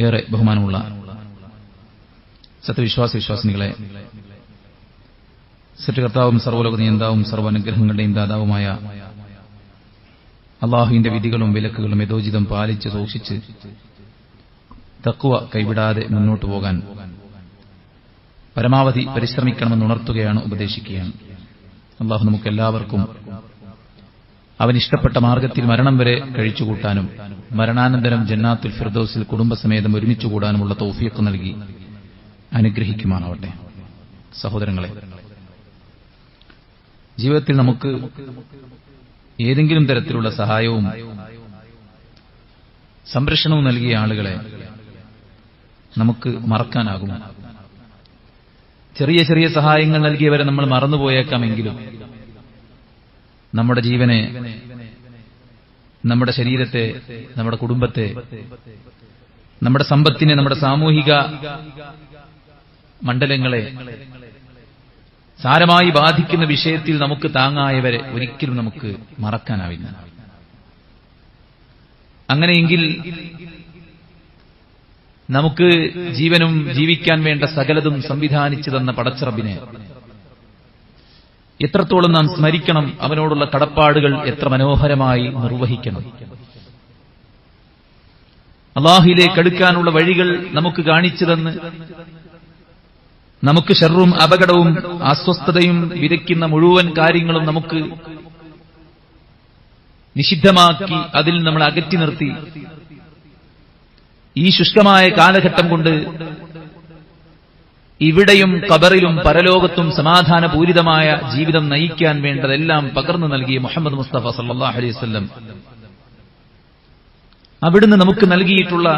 ഏറെ ബഹുമാനമുള്ള സത്യവിശ്വാസ വിശ്വാസിനികളെ, സൃഷ്ടികർത്താവും സർവ്വലോക നിയന്താവും സർവ്വനുഗ്രഹങ്ങളുടെയും ദാതാവുമായ അള്ളാഹുവിന്റെ വിധികളും വിലക്കുകളും യഥോചിതം പാലിച്ച് സൂക്ഷിച്ച് തഖ്വ കൈവിടാതെ മുന്നോട്ടു പോകാൻ പരമാവധി പരിശ്രമിക്കണമെന്ന് ഉണർത്തുകയാണ്, ഉപദേശിക്കുകയാണ്. അള്ളാഹു നമുക്കെല്ലാവർക്കും അവനിഷ്ടപ്പെട്ട മാർഗത്തിൽ മരണം വരെ കഴിച്ചുകൂട്ടാനും മരണാനന്തരം ജന്നാത്തുൽ ഫിർദൗസിൽ കുടുംബസമേതം ഒരുമിച്ചുകൂടാനുമുള്ള തൗഫീഖ് നൽകി അനുഗ്രഹിക്കുമാറാവട്ടെ. സഹോദരങ്ങളെ, ജീവിതത്തിൽ നമുക്ക് ഏതെങ്കിലും തരത്തിലുള്ള സഹായവും സംരക്ഷണവും നൽകിയ ആളുകളെ നമുക്ക് മറക്കാനാകുമോ? ചെറിയ ചെറിയ സഹായങ്ങൾ നൽകിയവരെ നമ്മൾ മറന്നുപോയേക്കാമെങ്കിലും നമ്മുടെ ജീവനെ, നമ്മുടെ ശരീരത്തെ, നമ്മുടെ കുടുംബത്തെ, നമ്മുടെ സമ്പത്തിനെ, നമ്മുടെ സാമൂഹിക മണ്ഡലങ്ങളെ സാരമായി ബാധിക്കുന്ന വിഷയത്തിൽ നമുക്ക് താങ്ങായവരെ ഒരിക്കലും നമുക്ക് മറക്കാനാവില്ല. അങ്ങനെയെങ്കിൽ നമുക്ക് ജീവനും ജീവിക്കാൻ വേണ്ട സകലതും സംവിധാനിച്ചു തന്ന പടച്ചറബിനെ എത്രത്തോളം നാം സ്മരിക്കണം, അവനോടുള്ള കടപ്പാടുകൾ എത്ര മനോഹരമായി നിർവഹിക്കണം. അല്ലാഹുവിലേക്ക് അടുക്കാനുള്ള വഴികൾ നമുക്ക് കാണിച്ചു തന്ന് നമുക്ക് ശർറും അപകടവും അസ്വസ്ഥതയും വിതയ്ക്കുന്ന മുഴുവൻ കാര്യങ്ങളും നമുക്ക് നിഷിദ്ധമാക്കി അതിൽ നമ്മൾ അകറ്റി നിർത്തി ഈ ശുഷ്കമായ കാലഘട്ടം കൊണ്ട് ഇവിടെയും ഖബറിലും പരലോകത്തും സമാധാനപൂരിതമായ ജീവിതം നയിക്കാൻ വേണ്ടതെല്ലാം പകർന്നു നൽകിയ മുഹമ്മദ് മുസ്തഫ സല്ലല്ലാഹു അലൈഹി വസല്ലം, അവിടുന്ന് നമുക്ക് നൽകിയിട്ടുള്ള,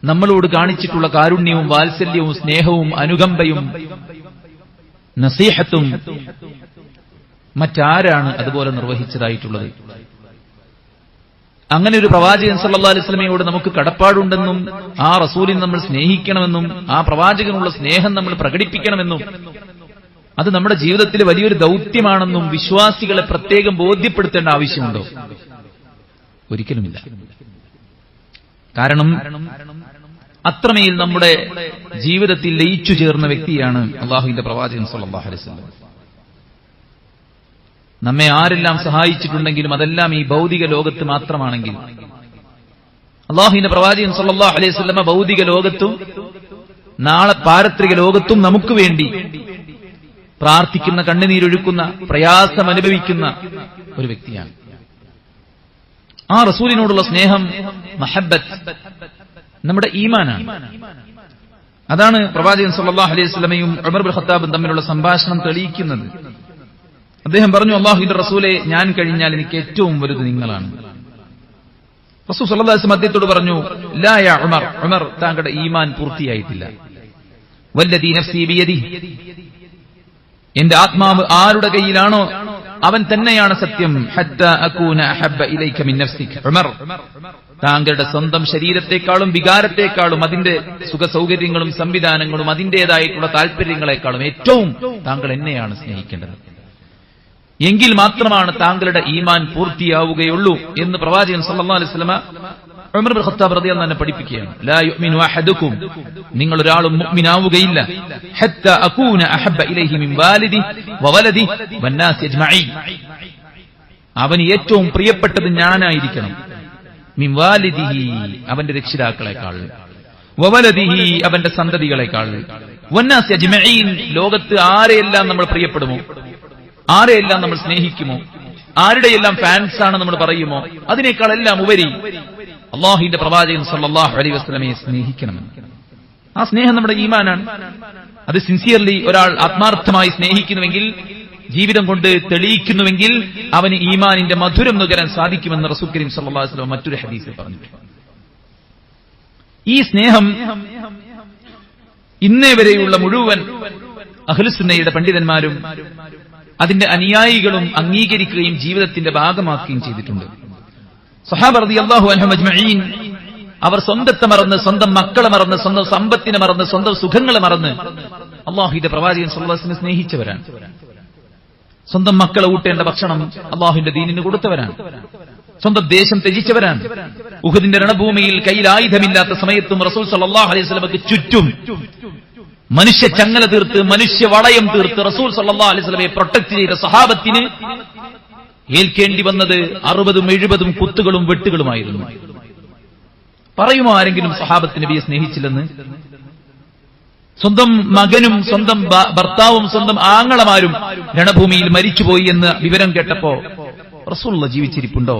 നമ്മളോട് കാണിച്ചിട്ടുള്ള കാരുണ്യവും വാത്സല്യവും സ്നേഹവും അനുകമ്പയും നസീഹത്തും മറ്റാരാണ് അതുപോലെ നിർവഹിച്ചതായിട്ടുള്ളത്? അങ്ങനെ ഒരു പ്രവാചകൻ സല്ലല്ലാഹു അലൈഹി വസല്ലമയോട് നമുക്ക് കടപ്പാടുണ്ടെന്നും ആ റസൂലിനെ നമ്മൾ സ്നേഹിക്കണമെന്നും ആ പ്രവാചകനുള്ള സ്നേഹം നമ്മൾ പ്രകടിപ്പിക്കണമെന്നും അത് നമ്മുടെ ജീവിതത്തിൽ വലിയൊരു ദൗത്യമാണെന്നും വിശ്വാസികളെ പ്രത്യേകം ബോധ്യപ്പെടുത്തേണ്ട ആവശ്യമുണ്ടോ? ഒരിക്കലുമില്ല. കാരണം അത്രമേൽ നമ്മുടെ ജീവിതത്തിൽ ലയിച്ചു ചേർന്ന വ്യക്തിയാണ് അള്ളാഹുവിന്റെ പ്രവാചകൻ സല്ലല്ലാഹു അലൈഹി വസല്ലം. നമ്മെ ആരെല്ലാം സഹായിച്ചിട്ടുണ്ടെങ്കിലും അതെല്ലാം ഈ ഭൗതിക ലോകത്ത് മാത്രമാണെങ്കിൽ അള്ളാഹുവിന്റെ പ്രവാചകൻ സല്ലല്ലാഹു അലൈഹി വസല്ലം ഭൗതിക ലോകത്തും നാളെ പാരത്രിക ലോകത്തും നമുക്ക് വേണ്ടി പ്രാർത്ഥിക്കുന്ന, കണ്ണുനീരൊഴുക്കുന്ന, പ്രയാസം അനുഭവിക്കുന്ന ഒരു വ്യക്തിയാണ്. ആ റസൂലിനോടുള്ള സ്നേഹം, മഹബ്ബത്ത് നമ്മുടെ ഈമാനാണ്. അതാണ് പ്രവാചകൻ സല്ലല്ലാഹു അലൈഹി വസല്ലമയും ഉമർ ഇബ്നു ഖത്താബും തമ്മിലുള്ള സംഭാഷണം തെളിയിക്കുന്നത്. അദ്ദേഹം പറഞ്ഞു, അല്ലാഹുവിന്റെ റസൂലെ, ഞാൻ കഴിഞ്ഞാൽ എനിക്ക് ഏറ്റവും വലുത് നിങ്ങളാണ്. റസൂൽ സല്ലല്ലാഹു അലൈഹി വസല്ലം അദ്ദേഹത്തോട് പറഞ്ഞു, ലാ യാ ഉമർ, ഉമർ താങ്കളുടെ ഈമാൻ പൂർത്തിയായിട്ടില്ല. വല്ലദീ നഫ്സി ബിയദിഹി, എന്റെ ആത്മാവ് ആരുടെ കയ്യിലാണോ അവൻ തന്നെയാണ് സത്യം. ഹത്താ അകൂന അഹബ്ബ ഇലൈക മിൻ നഫ്സിക, ഉമർ താങ്കളുടെ സ്വന്തം ശരീരത്തെക്കാളും വികാരത്തെക്കാളും അതിന്റെ സുഖസൗകര്യങ്ങളും സംവിധാനങ്ങളും അതിന്റേതായിട്ടുള്ള താല്പര്യങ്ങളെക്കാളും ഏറ്റവും താങ്കൾ എന്നെയാണ് സ്നേഹിക്കേണ്ടത്. എങ്കിൽ മാത്രമാണ് താങ്കളുടെ ഈമാൻ പൂർത്തിയാവുകയുള്ളൂ എന്ന് പ്രവാചകൻ സല്ലല്ലാഹു അലൈഹി വസല്ലം ഉമർ ഇബ്നു ഖത്താബ് റളിയല്ലാഹു അൻഹു പഠിപ്പിക്കുകയാണ്. ലാ യുഅ്മിനു അഹദുക്കും, നിങ്ങൾ ഒരാളും മുഅ്മിനാവുകയില്ല, ഹത്താ അകൂന അഹബ്ബ ഇലൈഹി മിൻ വാലിദിഹി വവലദിഹി വന്നാസ് അജ്മഈൻ, അവന് ഏറ്റവും പ്രിയപ്പെട്ടത് ഞാനായിരിക്കണം. മിൻ വാലിദിഹി, അവന്റെ രക്ഷിതാക്കളെക്കാൾ, വവലദിഹി, അവന്റെ സന്തതികളെക്കാൾ, വന്നാസ് അജ്മഈൻ, ലോകത്ത് ആരെയെല്ലാം നമ്മൾ പ്രിയപ്പെടുമോ, ആരെയെല്ലാം നമ്മൾ സ്നേഹിക്കുമോ, ആരുടെയെല്ലാം ഫാൻസാണ് നമ്മൾ പറയുമോ, അതിനേക്കാളെല്ലാം ഉപരി അല്ലാഹുവിന്റെ പ്രവാചകൻ സല്ലല്ലാഹു അലൈഹി വസല്ലമയെ സ്നേഹിക്കണമെന്ന്. ആ സ്നേഹം നമ്മുടെ ഈമാനാണ്. അത് സിൻസിയർലി ഒരാൾ ആത്മാർത്ഥമായി സ്നേഹിക്കുന്നുവെങ്കിൽ, ജീവിതം കൊണ്ട് തെളിയിക്കുന്നുവെങ്കിൽ അവന് ഈമാനിന്റെ മധുരം നുകരാൻ സാധിക്കുമെന്ന് റസൂൽ കരീം സല്ലല്ലാഹു അലൈഹി വസല്ലം മറ്റൊരു ഹദീസിൽ പറഞ്ഞു. ഈ സ്നേഹം ഇന്നേ വരെയുള്ള മുഴുവൻ അഹ്ലുസുന്നയുടെ പണ്ഡിതന്മാരും അതിന്റെ അനുയായികളും അംഗീകരിക്കുകയും ജീവിതത്തിന്റെ ഭാഗമാക്കുകയും ചെയ്തിട്ടുണ്ട്. സ്വഹാബ റളിയല്ലാഹു അൻഹും അജ്മഈൻ, അവർ സ്വന്തത്തെ മറന്ന്, സ്വന്തം മക്കളെ മറന്ന്, സ്വന്തം സമ്പത്തിനെ മറന്ന്, സ്വന്തം സുഖങ്ങളെ മറന്ന് അല്ലാഹുവിന്റെ പ്രവാചകൻ സല്ലല്ലാഹു അലൈഹി വസല്ലം സ്നേഹിച്ചവരാണ്. സ്വന്തം മക്കളെ ഊട്ടേണ്ട ഭക്ഷണം അല്ലാഹുവിന്റെ ദീനിന് കൊടുത്തവരാണ്. സ്വന്തം ദേശം ത്യജിച്ചവരാണ്. ഉഹദിന്റെ രണഭൂമിയിൽ കയ്യിൽ ആയുധമില്ലാത്ത സമയത്തും റസൂൽ സല്ലല്ലാഹു അലൈഹി വസല്ലമക്ക് ചുറ്റും മനുഷ്യ ചങ്ങല തീർത്ത്, മനുഷ്യ വളയം തീർത്ത് റസൂൽ സല്ലല്ലാഹു അലൈഹി വസല്ലമയെ പ്രൊട്ടക്ട് ചെയ്ത സഹാബത്തിന് ഏൽക്കേണ്ടി വന്നത് 60-70 കുത്തുകളും വെട്ടുകളുമായിരുന്നു. പറയുമോ ആരെങ്കിലും സഹാബത്ത് നബിയെ സ്നേഹിച്ചില്ലെന്ന്? സ്വന്തം മകനും സ്വന്തം ഭർത്താവും സ്വന്തം ആങ്ങളമാരും രണഭൂമിയിൽ മരിച്ചുപോയി എന്ന വിവരം കേട്ടപ്പോ റസൂലുള്ള ജീവിച്ചിരിപ്പുണ്ടോ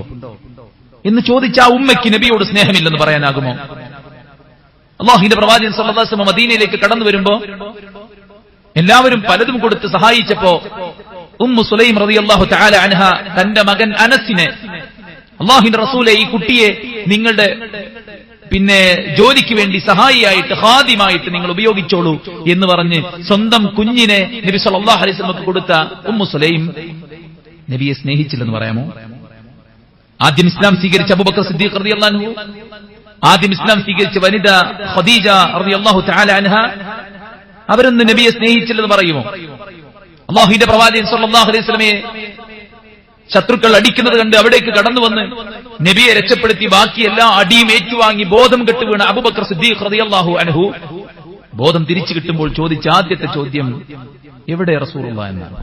എന്ന് ചോദിച്ച ആ ഉമ്മയ്ക്ക് നബിയോട് സ്നേഹമില്ലെന്ന് പറയാനാകുമോ? അല്ലാഹുവിന്റെ പ്രവാചകൻ സല്ലല്ലാഹു അലൈഹി വസല്ലം മദീനയിലേക്ക് കടന്നു വരുമ്പോ എല്ലാവരും പലതും കൊടുത്ത് സഹായിച്ചപ്പോ ഉമ്മു സുലൈം റളിയല്ലാഹു തആല അൻഹ തന്റെ മകൻ അനസിനെ, അല്ലാഹുവിന്റെ റസൂലെ, ഈ കുട്ടിയെ നിങ്ങളുടെ ജോലിക്ക് വേണ്ടി സഹായിയായിട്ട്, ഖാദിമായിട്ട് നിങ്ങൾ ഉപയോഗിച്ചോളൂ എന്ന് പറഞ്ഞ് സ്വന്തം കുഞ്ഞിനെ നബി സല്ലല്ലാഹു അലൈഹി വസല്ലം കൊടുത്ത ഉമ്മു സുലൈം നബിയെ സ്നേഹിച്ചില്ലെന്ന് പറയാമോ? ആദ്യം ഇസ്ലാം സ്വീകരിച്ച അബൂബക്കർ സിദ്ദീഖ് റളിയല്ലാഹു അൻഹു, ആദ്യം ഇസ്ലാം സ്വീകരിച്ച വനിത ഖദീജ റളിയല്ലാഹു തആല അൻഹ, അവരൊന്നും നബിയെ സ്നേഹിച്ചില്ലെന്ന് പറയുമോ? അല്ലാഹുവിന്റെ പ്രവാചകൻ സല്ലല്ലാഹു അലൈഹി വസല്ലമയെ ശത്രുക്കൾ അടിക്കുന്നത് കണ്ട് അവിടേക്ക് കടന്നു വന്ന് നബിയെ രക്ഷപ്പെടുത്തി ബാക്കി എല്ലാ അടിയും ഏറ്റുവാങ്ങി ബോധം കെട്ട് വീണ അബൂബക്കർ സിദ്ദീഖ് റളിയല്ലാഹു അൻഹു ബോധം തിരിച്ചു കിട്ടുമ്പോൾ ചോദിച്ച ആദ്യത്തെ ചോദ്യം, എവിടെ റസൂലുള്ളാഹി എന്നാണ്.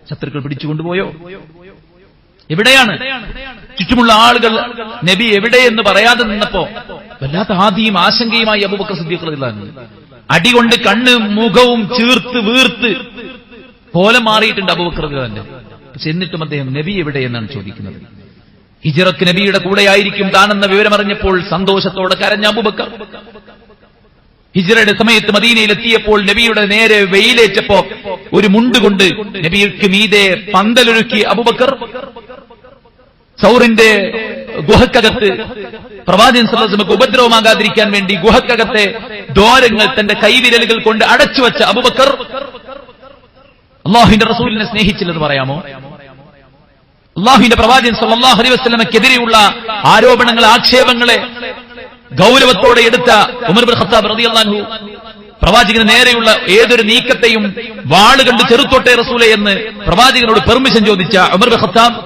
ശത്രുക്കൾ പിടിച്ചുകൊണ്ടുപോയോ? എവിടെയാണ്? ചുറ്റുമുള്ള ആളുകൾ നബി എവിടെയെന്ന് പറയാതെ നിന്നപ്പോ വല്ലാത്ത ആദിയും ആശങ്കയുമായി അബൂബക്കർ സിദ്ദീഖ് റളിയല്ലാഹു അൻഹു. അടികൊണ്ട് കണ്ണ് മുഖവും ചീർത്ത് വീർത്ത് കോലം മാറിയിട്ടുണ്ട് അബൂബക്കർ റളിയല്ലാഹു അൻഹു. പക്ഷെ എന്നിട്ടും അദ്ദേഹം നബി എവിടെയെന്നാണ് ചോദിക്കുന്നത്. ഹിജ്റക്ക് നബിയുടെ കൂടെയായിരിക്കും താനെന്ന വിവരമറിഞ്ഞപ്പോൾ സന്തോഷത്തോടെ കരഞ്ഞ അബൂബക്കർ. ഹിജ്റയുടെ സമയത്ത് മദീനയിലെത്തിയപ്പോൾ നബിയുടെ നേരെ വെയിലേറ്റപ്പോ ഒരു മുണ്ടുകൊണ്ട് നബിക്ക് മീതെ പന്തലൊരുക്കി അബൂബക്കർ സൗറിന്റെ ഗുഹക്കകത്ത് പ്രവാചകൻ സല്ലല്ലാഹു അലൈഹി വസല്ലം ഉപദ്രവമാകാതിരിക്കാൻ വേണ്ടി ഗുഹക്കകത്തെ ദ്വാരങ്ങൾ തന്റെ കൈവിരലുകൾ കൊണ്ട് അടച്ചുവെച്ച അബൂബക്കർ അല്ലാഹുവിന്റെ റസൂലിനെ സ്നേഹിച്ചില്ലെന്ന് പറയാമോ? അല്ലാഹുവിന്റെ പ്രവാചകൻ സല്ലല്ലാഹു അലൈഹി വസല്ലമക്കെതിരെയുള്ള ആരോപണങ്ങൾ, ആക്ഷേപങ്ങളെ ഗൗരവത്തോടെ എടുത്ത ഉമർ ഇബ്നു ഖത്താബ് റളിയല്ലാഹു അൻഹു പ്രവാചകന് നേരെയുള്ള ഏതൊരു നീക്കത്തെയും വാള് കണ്ട് ചെറുത്തോട്ടെ റസൂലെ എന്ന് പ്രവാചകനോട് പെർമിഷൻ ചോദിച്ച ഉമർ ഇബ്നു ഖത്താബ്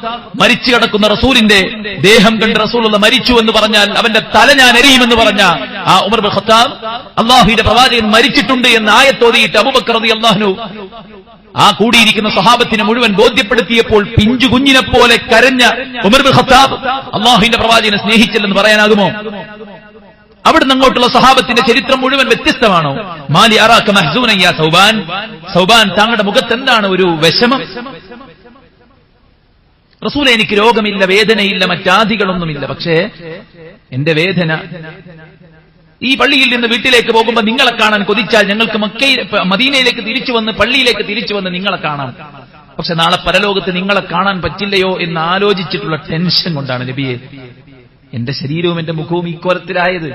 മരിച്ചു കിടക്കുന്ന റസൂലിന്റെ ദേഹം കണ്ട് റസൂലുള്ള മരിച്ചു എന്ന് പറഞ്ഞാൽ അവന്റെ തല ഞാൻ എറിയുമെന്ന് പറഞ്ഞ ആ ഉമർ ഇബ്നു ഖത്താബ് അല്ലാഹുവിന്റെ പ്രവാചകൻ മരിച്ചിട്ടുണ്ട് എന്ന് ആയത്തോതിയിട്ട് അബൂബക്കർ റളിയല്ലാഹു അൻഹു ആ കൂടിയിരിക്കുന്ന സ്വഹാബത്തിനെ മുഴുവൻ ബോധ്യപ്പെടുത്തിയപ്പോൾ പിഞ്ചു കുഞ്ഞിനെ പോലെ കരഞ്ഞ ഉമർ ഇബ്നു ഖത്താബ് അല്ലാഹുവിന്റെ പ്രവാചകനെ സ്നേഹിച്ചില്ലെന്ന് പറയാനാകുമോ? അവിടുന്ന് അങ്ങോട്ടുള്ള സഹാബത്തിന്റെ ചരിത്രം മുഴുവൻ വ്യത്യസ്തമാണോ? മാലി അറാക മഹ്സൂനൻ യാ സൗബാൻ, സൗബാൻ താങ്കളുടെ മുഖത്ത് എന്താണ് ഒരു വിഷമം? റസൂലേ, എനിക്ക് രോഗമില്ല, വേദനയില്ല, മറ്റാദികളൊന്നുമില്ല, പക്ഷേ എന്റെ വേദന ഈ പള്ളിയിൽ നിന്ന് വീട്ടിലേക്ക് പോകുമ്പോൾ നിങ്ങളെ കാണാൻ കൊതിച്ചാൽ ഞങ്ങൾക്ക് മദീനയിലേക്ക് തിരിച്ചു വന്ന് പള്ളിയിലേക്ക് തിരിച്ചു വന്ന് നിങ്ങളെ കാണാം. പക്ഷെ നാളെ പരലോകത്ത് നിങ്ങളെ കാണാൻ പറ്റില്ലയോ എന്ന് ആലോചിച്ചിട്ടുള്ള ടെൻഷൻ കൊണ്ടാണ് നബിയെ എന്റെ ശരീരവും എന്റെ മുഖവും ഈ കോലത്തിലായത്.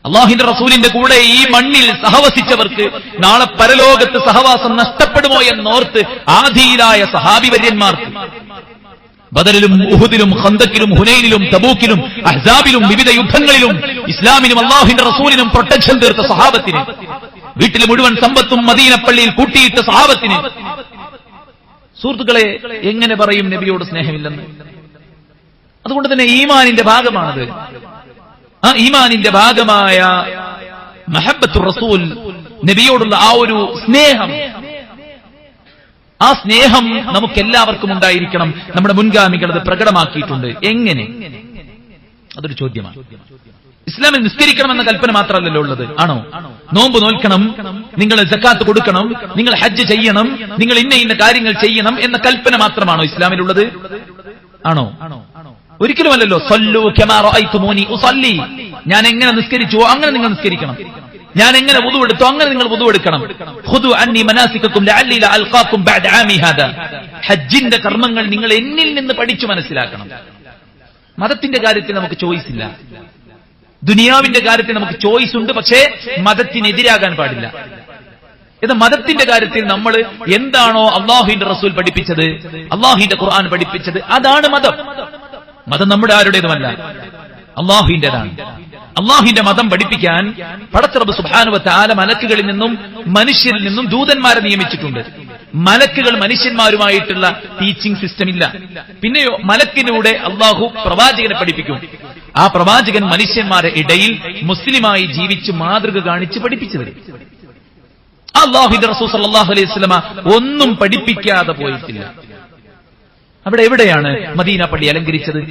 അല്ലാഹുവിന്റെ റസൂലിന്റെ കൂടെ ഈ മണ്ണിൽ സഹവസിച്ചവർക്ക് നാളെ പരലോകത്ത് സഹവാസം നഷ്ടപ്പെടുമോ എന്നോർത്ത് ആധിയിലായ സഹാബിവര്യന്മാർക്ക് ബദറിലും ഉഹുദിലും ഖന്തക്കിലും ഹുനൈനിലും തബൂക്കിലും അഹ്സാബിലും വിവിധ യുദ്ധങ്ങളിലും ഇസ്ലാമിനും അല്ലാഹുവിന്റെ റസൂലിനും പ്രൊട്ടക്ഷൻ തീർത്ത സഹാബത്തിന്, വീട്ടിൽ മുഴുവൻ സമ്പത്തും മദീന പള്ളിയിൽ കൂട്ടിയിട്ട സഹാബത്തിന്, സുഹൃത്തുക്കളെ, എങ്ങനെ പറയും നബിയോട് സ്നേഹമില്ലെന്ന്? അതുകൊണ്ട് തന്നെ ഈമാനിന്റെ ഭാഗമാണത്. ആ ഈമാനിന്റെ ഭാഗമായ മഹബ്ബത്തുർ റസൂൽ, നബിയോടുള്ള ആ ഒരു സ്നേഹം, ആ സ്നേഹം നമുക്കെല്ലാവർക്കും ഉണ്ടായിരിക്കണം. നമ്മുടെ മുൻഗാമികൾ അത് പ്രകടമാക്കിയിട്ടുണ്ട്. എങ്ങനെ? അതൊരു ചോദ്യമാണ്. ഇസ്ലാമിൽ നിസ്കരിക്കണമെന്ന കൽപ്പന മാത്രമല്ലല്ലോ ഉള്ളത്, ആണോ? നോമ്പ് നോൽക്കണം, നിങ്ങൾ സക്കാത്ത് കൊടുക്കണം, നിങ്ങൾ ഹജ്ജ് ചെയ്യണം, നിങ്ങൾ ഇന്ന കാര്യങ്ങൾ ചെയ്യണം എന്ന കൽപ്പന മാത്രമാണോ ഇസ്ലാമിലുള്ളത്? ആണോ? ഒരിക്കലുമല്ലല്ലോ. സല്ലു കമാ റഅയ്തുമൂനി ഉസല്ലി, ഞാൻ എങ്ങനെ നിസ്കരിച്ചുവോ അങ്ങനെ നിങ്ങൾ നിസ്കരിക്കണം, ഞാൻ എങ്ങനെ വുദു എടുത്തോ അങ്ങനെ നിങ്ങൾ വുദു എടുക്കണം. ഖുദു അന്നി മനാസികക്കും ലഅല്ലി ലഅൽഖാകും ബഅദ ആമി ഹാദാ, ഹജ്ജിന്റെ കർമ്മങ്ങൾ നിങ്ങൾ എന്നിൽ നിന്ന് പഠിച്ചു മനസ്സിലാക്കണം. മതത്തിന്റെ കാര്യത്തിൽ നമുക്ക് ചോയ്സ് ഇല്ല, ദുനിയാവിന്റെ കാര്യത്തിൽ നമുക്ക് ചോയ്സ് ഉണ്ട്, പക്ഷേ മതത്തിനെതിരാകാൻ പാടില്ല. ഇത് മതത്തിന്റെ കാര്യത്തിൽ നമ്മൾ എന്താണോ അല്ലാഹുവിന്റെ റസൂൽ പഠിപ്പിച്ചത്, അല്ലാഹുവിന്റെ ഖുർആൻ പഠിപ്പിച്ചത്, അതാണ് മതം. മതം നമ്മുടെ ആരുടേതുമല്ല, അല്ലാഹുവിന്റേതാണ്. അല്ലാഹുവിന്റെ മതം പഠിപ്പിക്കാൻ പടച്ച റബ്ബ് സുബ്ഹാനഹു വ തആല മലക്കുകളിൽ നിന്നും മനുഷ്യരിൽ നിന്നും ദൂതന്മാരെ നിയമിച്ചിട്ടുണ്ട്. മലക്കുകൾ മനുഷ്യന്മാരുമായിട്ടുള്ള ടീച്ചിങ് സിസ്റ്റം ഇല്ല. പിന്നെയോ മലക്കിലൂടെ അള്ളാഹു പ്രവാചകനെ പഠിപ്പിക്കും. ആ പ്രവാചകൻ മനുഷ്യന്മാരുടെ ഇടയിൽ മുസ്ലിമായി ജീവിച്ച് മാതൃക കാണിച്ച് പഠിപ്പിച്ചു തരും. അല്ലാഹുവിന്റെ റസൂൽ സല്ലല്ലാഹു അലൈഹി വസല്ലമ ഒന്നും പഠിപ്പിക്കാതെ പോയിട്ടില്ല. അവിടെ എവിടെയാണ് മദീന പള്ളി അലങ്കരിച്ചത്?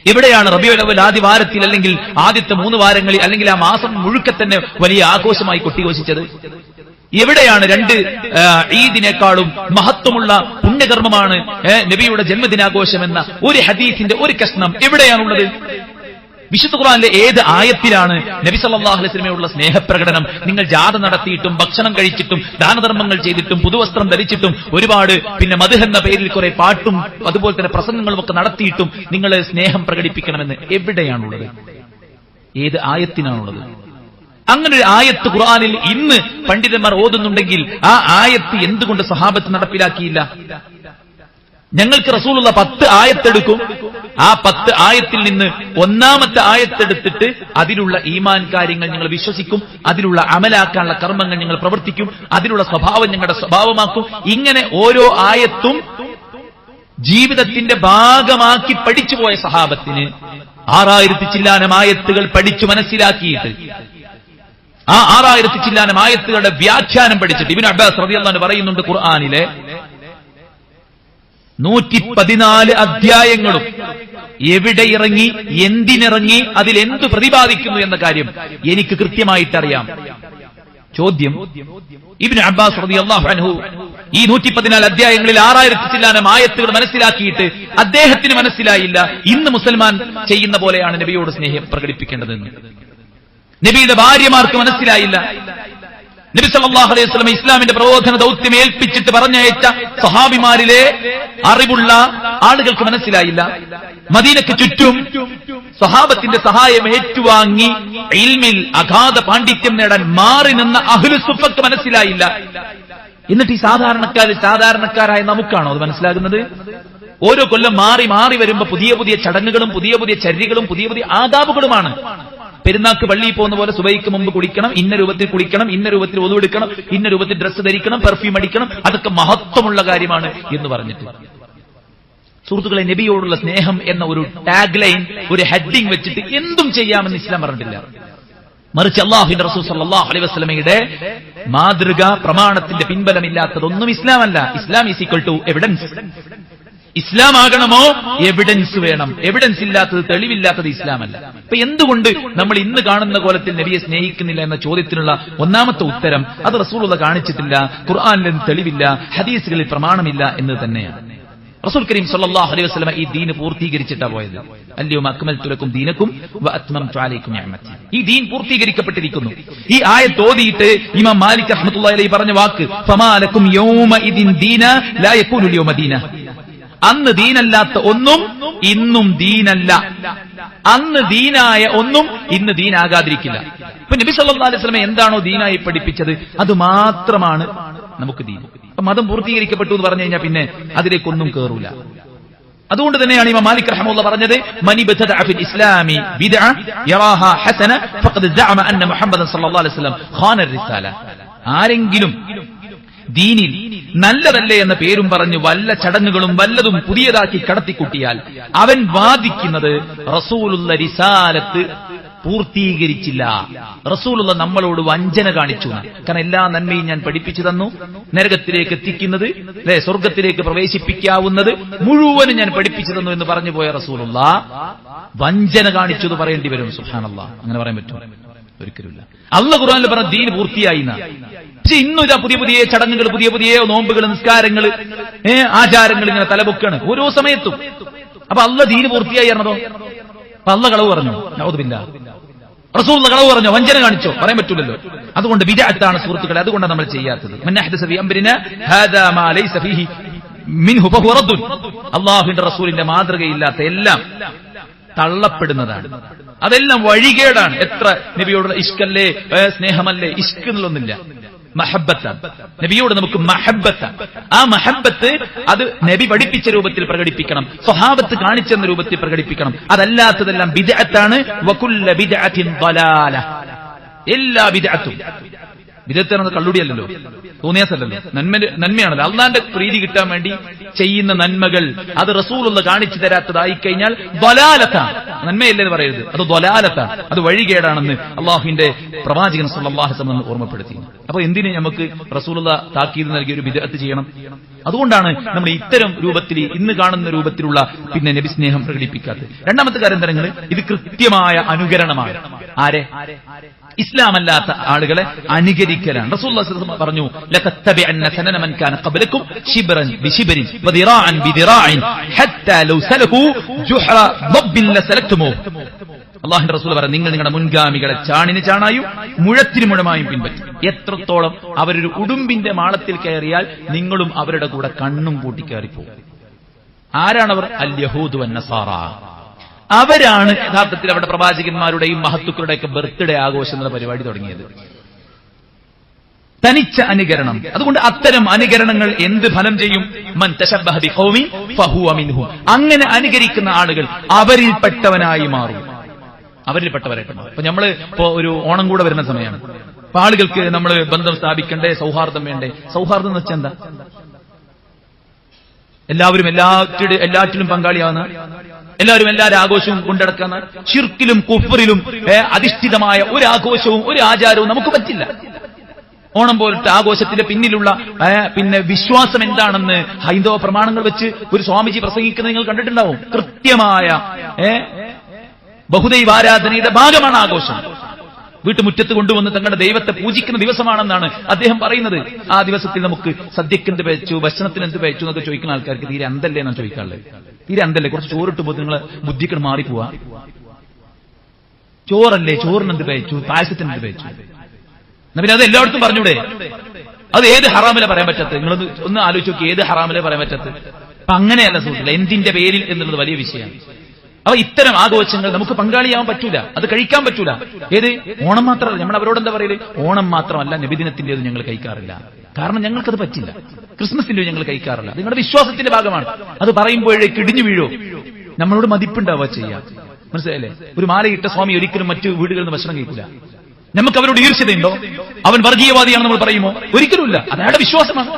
എവിടെയാണ് റബീഉൽ അവ്വൽ ആദ്യ വാരത്തിൽ അല്ലെങ്കിൽ ആദ്യത്തെ 3 വാരങ്ങളിൽ അല്ലെങ്കിൽ ആ മാസം മുഴുക്കെ തന്നെ വലിയ ആഘോഷമായി കൊട്ടിഘോഷിച്ചത്? എവിടെയാണ് 2 ഈദിനേക്കാളും മഹത്വമുള്ള പുണ്യകർമ്മമാണ് നബിയുടെ ജന്മദിനാഘോഷം എന്ന ഒരു ഹദീസിന്റെ ഒരു കഷ്ണം എവിടെയാണുള്ളത്? വിശുദ്ധ ഖുർആനിലെ ഏത് ആയത്തിലാണ് നബി സല്ലല്ലാഹു അലൈഹി വസല്ലമയോടുള്ള സ്നേഹപ്രകടനം? നിങ്ങൾ ജാഥ നടത്തിയിട്ടും ഭക്ഷണം കഴിച്ചിട്ടും ദാനധർമ്മങ്ങൾ ചെയ്തിട്ടും പുതുവസ്ത്രം ധരിച്ചിട്ടും ഒരുപാട് മദ്ഹ് എന്ന പേരിൽ കുറെ പാട്ടും അതുപോലെ തന്നെ പ്രസംഗങ്ങളും ഒക്കെ നടത്തിയിട്ടും നിങ്ങൾ സ്നേഹം പ്രകടിപ്പിക്കണമെന്ന് എവിടെയാണുള്ളത്? ഏത് ആയത്തിനാണുള്ളത്? അങ്ങനെ ഒരു ആയത്ത് ഖുർആനിൽ ഇന്ന് പണ്ഡിതന്മാർ ഓതുന്നുണ്ടെങ്കിൽ ആ ആയത്ത് എന്തുകൊണ്ട് സഹാബത്ത് നടപ്പിലാക്കിയില്ല? ഞങ്ങൾക്ക് റസൂലുള്ള 10 ആയത്തെടുക്കും. ആ 10 ആയത്തിൽ നിന്ന് 1-ാമത്തെ ആയത്തെടുത്തിട്ട് അതിലുള്ള ഈമാൻ കാര്യങ്ങൾ ഞങ്ങൾ വിശ്വസിക്കും, അതിലുള്ള അമലാക്കാനുള്ള കർമ്മങ്ങൾ ഞങ്ങൾ പ്രവർത്തിക്കും, അതിലുള്ള സ്വഭാവം ഞങ്ങളുടെ സ്വഭാവമാക്കും. ഇങ്ങനെ ഓരോ ആയത്തും ജീവിതത്തിന്റെ ഭാഗമാക്കി പഠിച്ചുപോയ സഹാബത്തിന് 6000 ചില്ലാനം ആയത്തുകൾ പഠിച്ചു മനസ്സിലാക്കിയിട്ട് ആ 6000 ചില്ലാനം ആയത്തുകളുടെ വ്യാഖ്യാനം പഠിച്ചിട്ട് ഇബ്നു അബ്ബാസ് റളിയല്ലാഹു അൻഹു പറയുന്നുണ്ട്, ഖുർആനിലെ 114 അധ്യായങ്ങളും എവിടെ ഇറങ്ങി, എന്തിനിറങ്ങി, അതിലെന്തു പ്രതിപാദിക്കുന്നു എന്ന കാര്യം എനിക്ക് കൃത്യമായിട്ടറിയാം. ചോദ്യം, ഇബ്നു അബ്ബാസ് റളിയല്ലാഹു അൻഹു ഈ 114 അധ്യായങ്ങളിൽ 6000 ചില്ലാനം ആയത്തുകൾ മനസ്സിലാക്കിയിട്ട് അദ്ദേഹത്തിന് മനസ്സിലായില്ല ഇന്ന് മുസൽമാൻ ചെയ്യുന്ന പോലെയാണ് നബിയോട് സ്നേഹം പ്രകടിപ്പിക്കേണ്ടതെന്ന്. നബിയുടെ ഭാര്യമാർക്ക് മനസ്സിലായില്ല. നബി സല്ലല്ലാഹു അലൈഹി വസല്ലം ഇസ്ലാമിന്റെ പ്രബോധന ദൗത്യം ഏൽപ്പിച്ചിട്ട് പറഞ്ഞയച്ച സഹാബിമാരിലെ അറിവുള്ള ആളുകൾക്ക് മനസ്സിലായില്ല. മദീനയ്ക്ക് ചുറ്റും സഹാബത്തിന്റെ സഹായം ഏറ്റുവാങ്ങി ഇൽമിൽ അഗാധ പാണ്ഡിത്യം നേടാൻ മാറി നിന്ന അഹ്ലു സുഫക്ക് മനസ്സിലായില്ല. എന്നിട്ട് ഈ സാധാരണക്കാരായ നമുക്കാണോ അത് മനസ്സിലാകുന്നത്? ഓരോ കൊല്ലം മാറി മാറി വരുമ്പോ പുതിയ പുതിയ ചടങ്ങുകളും പുതിയ പുതിയ ചര്യകളും പുതിയ പുതിയ ആദാബുകളുമാണ്. പെരുന്നാക്ക് പള്ളിയിൽ പോകുന്ന പോലെ സുബൈക്ക് മുമ്പ് കുളിക്കണം, ഇന്ന രൂപത്തിൽ കുളിക്കണം, ഇന്ന രൂപത്തിൽ ഒതു എടുക്കണം, ഇന്ന രൂപത്തിൽ ഡ്രസ്സ് ധരിക്കണം, പെർഫ്യൂം അടിക്കണം, അതൊക്കെ മഹത്വമുള്ള കാര്യമാണ് എന്ന് പറഞ്ഞിട്ട് സുഹൃത്തുക്കളെ, നബിയോടുള്ള സ്നേഹം എന്ന ഒരു ടാഗ് ലൈൻ, ഒരു ഹെഡിങ് വെച്ചിട്ട് എന്തും ചെയ്യാമെന്ന് ഇസ്ലാം പറഞ്ഞിട്ടില്ല. മറിച്ച് അല്ലാഹുവിന്റെ റസൂൽ സല്ലല്ലാഹു അലൈഹി വസല്ലമയുടെ മാതൃക പ്രമാണത്തിന്റെ പിൻബലമില്ലാത്തതൊന്നും ഇസ്ലാമല്ല. Islam is equal to evidence. ഇസ്ലാം ആകണമോ എവിഡൻസ് വേണം. എവിഡൻസ് ഇല്ലാത്തത്, തെളിവില്ലാത്തത് ഇസ്ലാമല്ല. അപ്പൊ എന്തുകൊണ്ട് നമ്മൾ ഇന്ന് കാണുന്ന കോലത്തിൽ നബിയെ സ്നേഹിക്കുന്നില്ല എന്ന ചോദ്യത്തിനുള്ള 1-ാമത്തെ ഉത്തരം അത് റസൂലുള്ള കാണിച്ചിട്ടില്ല, ഖുർആനിൽ തെളിവില്ല, ഹദീസുകളിൽ പ്രമാണമില്ല എന്ന് തന്നെയാണ്. റസൂൽ കരീം സല്ലല്ലാഹു അലൈഹി വസല്ലം ഈ ദീൻ പൂർത്തീകരിച്ചിട്ടാ പോയത്. അൽയൗമ അക്മൽതു ലക്കും ദീനക്കും വഅത്മംതു അലൈക്കും നിഅമതി. ഈ ദീൻ പൂർത്തീകരിക്കപ്പെട്ടിരിക്കുന്നു. ഈ ആയത്ത് ഓതിയിട്ട് ഇമാം മാലിക് റഹ്മത്തുള്ളാഹി അലൈഹി പറഞ്ഞ വാക്ക്, ഫമാ ലക്കും യൗമ ഇദിൻ ദീന ലാ യകൂനു യൗമ ദീന. അന്ന് ദീനല്ലാത്ത ഒന്നും ഇന്നും ദീനല്ല, അന്ന് ദീനായ ഒന്നും ഇന്ന് ദീനാകാതിരിക്കില്ല. ഇപ്പൊ നബി സല്ലല്ലാഹു അലൈഹി വസല്ലം എന്താണോ ദീനായി പഠിപ്പിച്ചത് അത് മാത്രമാണ് നമുക്ക് ദീൻ. അപ്പൊ മതം പൂർത്തീകരിക്കപ്പെട്ടു എന്ന് പറഞ്ഞു കഴിഞ്ഞാൽ പിന്നെ അതിലേക്കൊന്നും കേറൂല. അതുകൊണ്ട് തന്നെയാണ് ഇമാം മാലിക് റഹ്മത്തുള്ളാഹി പറഞ്ഞത്, മൻ ഇബ്തദഅ ഫിൽ ഇസ്ലാമി ബിദ്അ യറാഹാ ഹസന ഫഖദ് സഅമ അന്ന മുഹമ്മദൻ സല്ലല്ലാഹു അലൈഹി വസല്ലം ഖാന റിസാല. ആരെങ്കിലും ദീനിൽ നല്ലതല്ലേ എന്ന പേരും പറഞ്ഞ് വല്ല ചടങ്ങുകളും വല്ലതും പുതിയതാക്കി കടത്തിക്കുട്ടിയാൽ അവൻ വാദിക്കുന്നത് റസൂലുള്ള റിസാലത്ത് പൂർത്തീകരിച്ചില്ല, റസൂലുള്ള നമ്മളോട് വഞ്ചന കാണിച്ചു. കാരണം എല്ലാ നന്മയും ഞാൻ പഠിപ്പിച്ചു തന്നു, നരകത്തിലേക്ക് എത്തിക്കുന്നത് സ്വർഗത്തിലേക്ക് പ്രവേശിപ്പിക്കാവുന്നത് മുഴുവനും ഞാൻ പഠിപ്പിച്ചു തന്നു എന്ന് പറഞ്ഞു പോയ റസൂലുള്ള വഞ്ചന കാണിച്ചു എന്ന് പറയേണ്ടി വരും. സുബ്ഹാനല്ലാഹ്, അങ്ങനെ പറയാൻ പറ്റുമോ? ഒരിക്കലുമില്ല. അല്ലാഹു ഖുർആനിൽ പറഞ്ഞ ദീൻ പൂർത്തിയായി. പക്ഷെ ഇന്നും ഇതാ പുതിയ പുതിയ ചടങ്ങുകൾ, പുതിയ പുതിയ നോമ്പുകൾ, നിസ്കാരങ്ങൾ, ആചാരങ്ങൾ ഇങ്ങനെ തലപൊക്കാണ് ഓരോ സമയത്തും. അപ്പൊ അല്ലാഹ് ദീൻ പൂർത്തിയായി പറഞ്ഞതോ? അപ്പൊ അല്ലാഹ് കളവ് പറഞ്ഞു, നഊദു ബില്ലാഹ്. റസൂലുള്ളാഹി കളവ് പറഞ്ഞോ, വഞ്ചന കാണിച്ചോ? പറയാൻ പറ്റില്ലല്ലോ. അതുകൊണ്ട് ബിദ്അത്താണ് സുഹൃത്തുക്കളെ, അതുകൊണ്ടാണ് നമ്മൾ ചെയ്യാത്തത്. മൻ അഹ്ദസ ഫീ അംരിനാ ഹാദാ മാ ലൈസ ഫീഹി മിൻഹു ഫഹുവ റദ്ദുൻ. അല്ലാഹുവിന്റെ റസൂലിന്റെ മാതൃകയില്ലാത്ത എല്ലാം തള്ളപ്പെടുന്നതാണ്, അതെല്ലാം വഴികേടാണ്. എത്ര നബിയോടുള്ള ഇഷ്കല്ലേ, സ്നേഹമല്ലേ, ഇഷ്ക് എന്നുള്ളൊന്നില്ല, മഹബ്ബത്താണ്. നബിയോട് നമുക്ക് മഹബ്ബത്താണ്. ആ മഹബ്ബത്ത് അത് നബി പഠിപ്പിച്ച രൂപത്തിൽ പ്രകടിപ്പിക്കണം, സ്വഹാബത്ത് കാണിച്ചെന്ന രൂപത്തിൽ പ്രകടിപ്പിക്കണം. അതല്ലാത്തതെല്ലാം ബിദ്അത്താണ്. വകുല്ല ബിദ്അത്തിൻ ളലാല, എല്ലാ ബിദ്അത്തും വിദഗ്ധരെന്നത് കള്ളുടിയല്ലല്ലോ, തോന്നിയാസല്ലല്ലോ, നന്മയാണല്ലോ. അള്ളാന്റെ പ്രീതി കിട്ടാൻ വേണ്ടി ചെയ്യുന്ന നന്മകൾ അത് റസൂലുള്ള കാണിച്ചു തരാത്തതായി കഴിഞ്ഞാൽ ദ്വലാലത്താണ്, നന്മയല്ലെന്ന് പറയരുത്, അത് ദ്വലാലത്താണ്, അത് വഴികേടാണെന്ന് അള്ളാഹുവിന്റെ പ്രവാചകൻ സല്ലല്ലാഹു അലൈഹി വസല്ലം ഓർമ്മപ്പെടുത്തി. അപ്പൊ എന്തിന് നമുക്ക് റസൂലുള്ള താക്കീത് നൽകിയ ഒരു ബിദ്അത്ത് ചെയ്യണം? അതുകൊണ്ടാണ് നമ്മൾ ഇത്തരം രൂപത്തിൽ, ഇന്ന് കാണുന്ന രൂപത്തിലുള്ള നബി സ്നേഹം പ്രകടിപ്പിക്കാത്തത്. രണ്ടാമത്തെ കാര്യം തരങ്ങൾ, ഇത് കൃത്യമായ അനുകരണമാണ്. ആരെ? ഇസ്ലാമല്ലാത്ത ആളുകളെ അനുകരിക്കലാണ്. റസൂലുള്ളാഹി സ്വല്ലല്ലാഹു അലൈഹി വസല്ലം പറഞ്ഞു, ലതത്തബിഅന്ന സനന മൻ കാന ഖബ്ലകും ശിബ്റൻ ബിശിബ്രിൻ വദിറാഅൻ ബിദിറാഇൻ ഹത്താ ലൗ സലഹു ജുഹ്റ ദബ്ബിൻ ലസലക്തുമു. അല്ലാഹുവിന്റെ റസൂൽ പറഞ്ഞു, നിങ്ങൾ നിങ്ങളുടെ മുൻഗാമികളെ ചാണിന് ചാണായും മുഴത്തിന് മുഴമായും പിൻപറ്റും. എത്രത്തോളം അവരൊരു ഉടുമ്പിന്റെ മാളത്തിൽ കയറിയാൽ നിങ്ങളും അവരുടെ കൂടെ കണ്ണും പൂട്ടി കയറിപ്പോകും. ആരാണവർ? അൽ യഹൂദു വൻ നസാറ. അവരാണ് യഥാർത്ഥത്തിൽ അവരുടെ പ്രവാചകന്മാരുടെയും മഹത്തുക്കളുടെയൊക്കെ ബർത്ത്ഡേ ആഘോഷം എന്നുള്ള പരിപാടി തുടങ്ങിയത്. തനിച്ച അനുകരണം. അതുകൊണ്ട് അത്തരം അനുകരണങ്ങൾ എന്ത് ഫലം ചെയ്യും? മൻ തശബ്ബഹ ബിഖൗമിൻ ഫഹുവ മിൻഹും. അങ്ങനെ അനുകരിക്കുന്ന ആളുകൾ അവരിൽപ്പെട്ടവനായി മാറും. അവരിൽപ്പെട്ടവരായിട്ട് മാറും. ഇപ്പൊ നമ്മള് ഒരു ഓണം കൂടെ വരുന്ന സമയമാണ്. അപ്പൊ ആളുകൾക്ക് നമ്മൾ ബന്ധം സ്ഥാപിക്കണ്ടേ, സൗഹാർദ്ദം വേണ്ടേ? സൗഹാർദ്ദം എന്ന് വെച്ചാൽ എന്താ? എല്ലാവരും എല്ലാറ്റിലും പങ്കാളിയാവുന്ന, എല്ലാവരും എല്ലാവരും ആഘോഷവും കൊണ്ടടക്കുന്ന, ശിർക്കിലും കുഫ്റിലും അധിഷ്ഠിതമായ ഒരു ആഘോഷവും ഒരു ആചാരവും നമുക്ക് പറ്റില്ല. ഓണം പോലത്തെ ആഘോഷത്തിന്റെ പിന്നിലുള്ള വിശ്വാസം എന്താണെന്ന് ഹൈന്ദവ പ്രമാണങ്ങൾ വെച്ച് ഒരു സ്വാമിജി പ്രസംഗിക്കുന്നത് നിങ്ങൾ കണ്ടിട്ടുണ്ടാവും. കൃത്യമായ ബഹുദൈവാരാധനയുടെ ഭാഗമാണ് ആഘോഷം. വീട്ടുമുറ്റത്ത് കൊണ്ടുവന്ന് തങ്ങളുടെ ദൈവത്തെ പൂജിക്കുന്ന ദിവസമാണെന്നാണ് അദ്ദേഹം പറയുന്നത്. ആ ദിവസത്തിൽ നമുക്ക് സദ്യക്ക് എന്ത് പേച്ചു, ഭക്ഷണത്തിന് എന്ത് പേച്ചു എന്നൊക്കെ ചോദിക്കുന്ന ആൾക്കാർക്ക് തീരെ അന്തല്ലേ എന്നാണ് ചോദിക്കാറുള്ളത്. തീരെ അന്തല്ലേ? കുറച്ച് ചോറിട്ട് പോകുമ്പോൾ നിങ്ങളെ ബുദ്ധിക്ക് മാറിപ്പോവാ. ചോറല്ലേ, ചോറിന് എന്ത് പേച്ചു, പായസത്തിന് എന്ത് പേച്ചു? എന്നാ പിന്നെ അത് എല്ലായിടത്തും പറഞ്ഞൂടെ? അത് ഏത് ഹറാമിലെ പറയാൻ പറ്റത്ത്? നിങ്ങളൊന്ന് ഒന്ന് ആലോചിച്ച് നോക്കി, ഏത് ഹറാമിലെ പറയാൻ പറ്റത്ത്? അപ്പൊ അങ്ങനെയല്ല സുഹൃത്തുക്കളെ, എന്തിന്റെ പേരിൽ എന്നുള്ളത് വലിയ വിഷയമാണ്. അപ്പൊ ഇത്തരം ആഘോഷങ്ങൾ നമുക്ക് പങ്കാളിയാവാൻ പറ്റൂല, അത് കഴിക്കാൻ പറ്റൂല. ഏത്? ഓണം മാത്രമല്ല. നമ്മൾ അവരോട് എന്താ പറയല്? ഓണം മാത്രമല്ല, നബിദിനത്തിന്റേത് ഞങ്ങൾ കഴിക്കാറില്ല, കാരണം ഞങ്ങൾക്കത് പറ്റില്ല. ക്രിസ്മസിന്റെ ഞങ്ങൾ കഴിക്കാറില്ല. അത് നിങ്ങളുടെ വിശ്വാസത്തിന്റെ ഭാഗമാണ്. അത് പറയുമ്പോഴേക്ക് ഇടിഞ്ഞു വീഴോ? നമ്മളോട് മതിപ്പുണ്ടാവുക ചെയ്യാം. മനസ്സിലായില്ലേ? ഒരു മാലയിട്ട സ്വാമി ഒരിക്കലും മറ്റു വീടുകളിൽ നിന്ന് ഭക്ഷണം കഴിക്കില്ല. നമുക്ക് അവരോട് ഈർഷ്യതയുണ്ടോ? അവൻ വർഗീയവാദിയാണ് നമ്മൾ പറയുമോ? ഒരിക്കലുമില്ല. അത് അയാളുടെ വിശ്വാസമാണ്.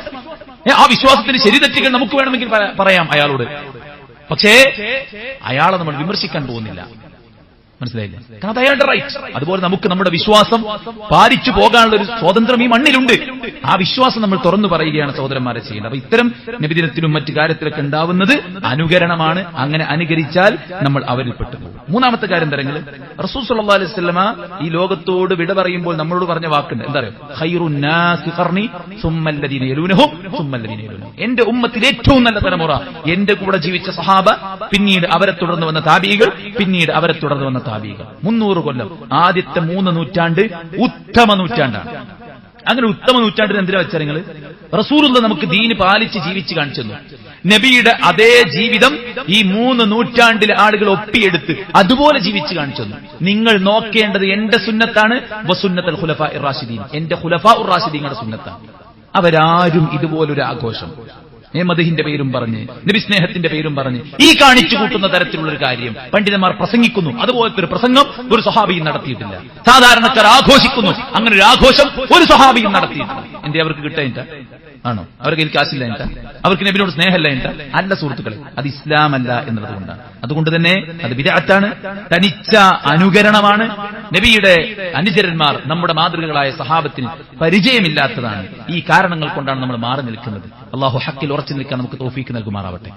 ആ വിശ്വാസത്തിന്റെ ശരിതെറ്റുകൾ നമുക്ക് വേണമെങ്കിൽ പറയാം അയാളോട്. പക്ഷേ അയാളെ നമ്മൾ വിമർശിക്കാൻ പോകുന്നില്ല. മനസ്സിലായില്ലേ? കാരണം അത് അയാളുടെ റൈറ്റ്. അതുപോലെ നമുക്ക് നമ്മുടെ വിശ്വാസം പാലിച്ചു പോകാനുള്ള ഒരു സ്വാതന്ത്ര്യം ഈ മണ്ണിലുണ്ട്. ആ വിശ്വാസം നമ്മൾ തുറന്നു പറയുകയാണ് സഹോദരന്മാരെ ചെയ്യുന്നത്. അപ്പൊ ഇത്തരം നബിദിനത്തിലും മറ്റു കാര്യത്തിലൊക്കെ ഉണ്ടാവുന്നത് അനുകരണമാണ്. അങ്ങനെ അനുകരിച്ചാൽ നമ്മൾ അവരിൽ പെട്ടുപോകും. മൂന്നാമത്തെ കാര്യം തരങ്ങൾ, റസൂൽ സല്ലല്ലാഹു അലൈഹി വസല്ലമ ഈ ലോകത്തോട് വിട പറയുമ്പോൾ നമ്മളോട് പറഞ്ഞ വാക്കുണ്ട്. എന്താ പറയുക? ഖൈറുൻ നാസി ഖർനി സുമ്മല്ലദീന യലൂനഹും സുമ്മല്ലദീന യലൂനഹും. എന്റെ ഉമ്മത്തിൽ ഏറ്റവും നല്ല തലമുറ എന്റെ കൂടെ ജീവിച്ച സഹാബ, പിന്നീട് അവരെ തുടർന്ന് വന്ന താബിഈകൾ, പിന്നീട് അവരെ തുടർന്ന് വന്ന 300 കൊല്ലം. ആദ്യത്തെ 3 നൂറ്റാണ്ട് ഉത്തമ നൂറ്റാണ്ടാണ്. അങ്ങനെ ഉത്തമ നൂറ്റാണ്ടിന് എന്തിനാ വെച്ചാൽ നിങ്ങൾ റസൂലുള്ള നമുക്ക് ദീന് പാലിച്ച് ജീവിച്ച് കാണിച്ചു തന്നു. നബിയുടെ അതേ ജീവിതം ഈ 3 നൂറ്റാണ്ടിലെ ആളുകൾ ഒപ്പിയെടുത്ത് അതുപോലെ ജീവിച്ച് കാണിച്ചു തന്നു. നിങ്ങൾ നോക്കേണ്ടത് എന്റെ സുന്നത്താണ്, വസുന്നത്തുൽ ഖുലഫാഇർ റാഷിദീൻ, എന്റെ ഖുലഫാഉർ റാഷിദീങ്ങളുടെ സുന്നത്താണ്. അവരാരും ഇതുപോലൊരു ആഘോഷം മദ്ഹിന്റെ പേരും പറഞ്ഞ്, നബിസ്നേഹത്തിന്റെ പേരും പറഞ്ഞ് ഈ കാണിച്ചു കൂട്ടുന്ന തരത്തിലുള്ള ഒരു കാര്യം പണ്ഡിതന്മാർ പ്രസംഗിക്കുന്നു. അതുപോലത്തെ ഒരു പ്രസംഗം ഒരു സ്വഹാബിയും നടത്തിയിട്ടില്ല. സാധാരണക്കാർ ആഘോഷിക്കുന്നു, അങ്ങനെ ഒരു ആഘോഷം ഒരു സ്വഹാബിയും നടത്തിയിട്ടില്ല. എന്തേ അവർക്ക് കിട്ടാനിട്ട ആണോ? അവർക്ക് എനിക്ക് കാശില്ല എന്നിട്ട? അവർക്ക് നബിനോട് സ്നേഹമല്ല എന്നിട്ട? അല്ല സുഹൃത്തുക്കളെ, അത് ഇസ്ലാമല്ല എന്നുള്ളത് കൊണ്ടാണ്. അതുകൊണ്ട് തന്നെ അത് ബിദ്അത്താണ്, തനിച്ച അനുകരണമാണ്. നബിയുടെ അനുചരന്മാർ, നമ്മുടെ മാതൃകകളായ സഹാബത്തിന് പരിചയമില്ലാത്തതാണ്. ഈ കാരണങ്ങൾ കൊണ്ടാണ് നമ്മൾ മാറി നിൽക്കുന്നത്. അള്ളാഹു ഹക്കിൽ ഉറച്ചു നിൽക്കാൻ നമുക്ക് തൗഫീക്ക് നൽകുമാറാവട്ടെ.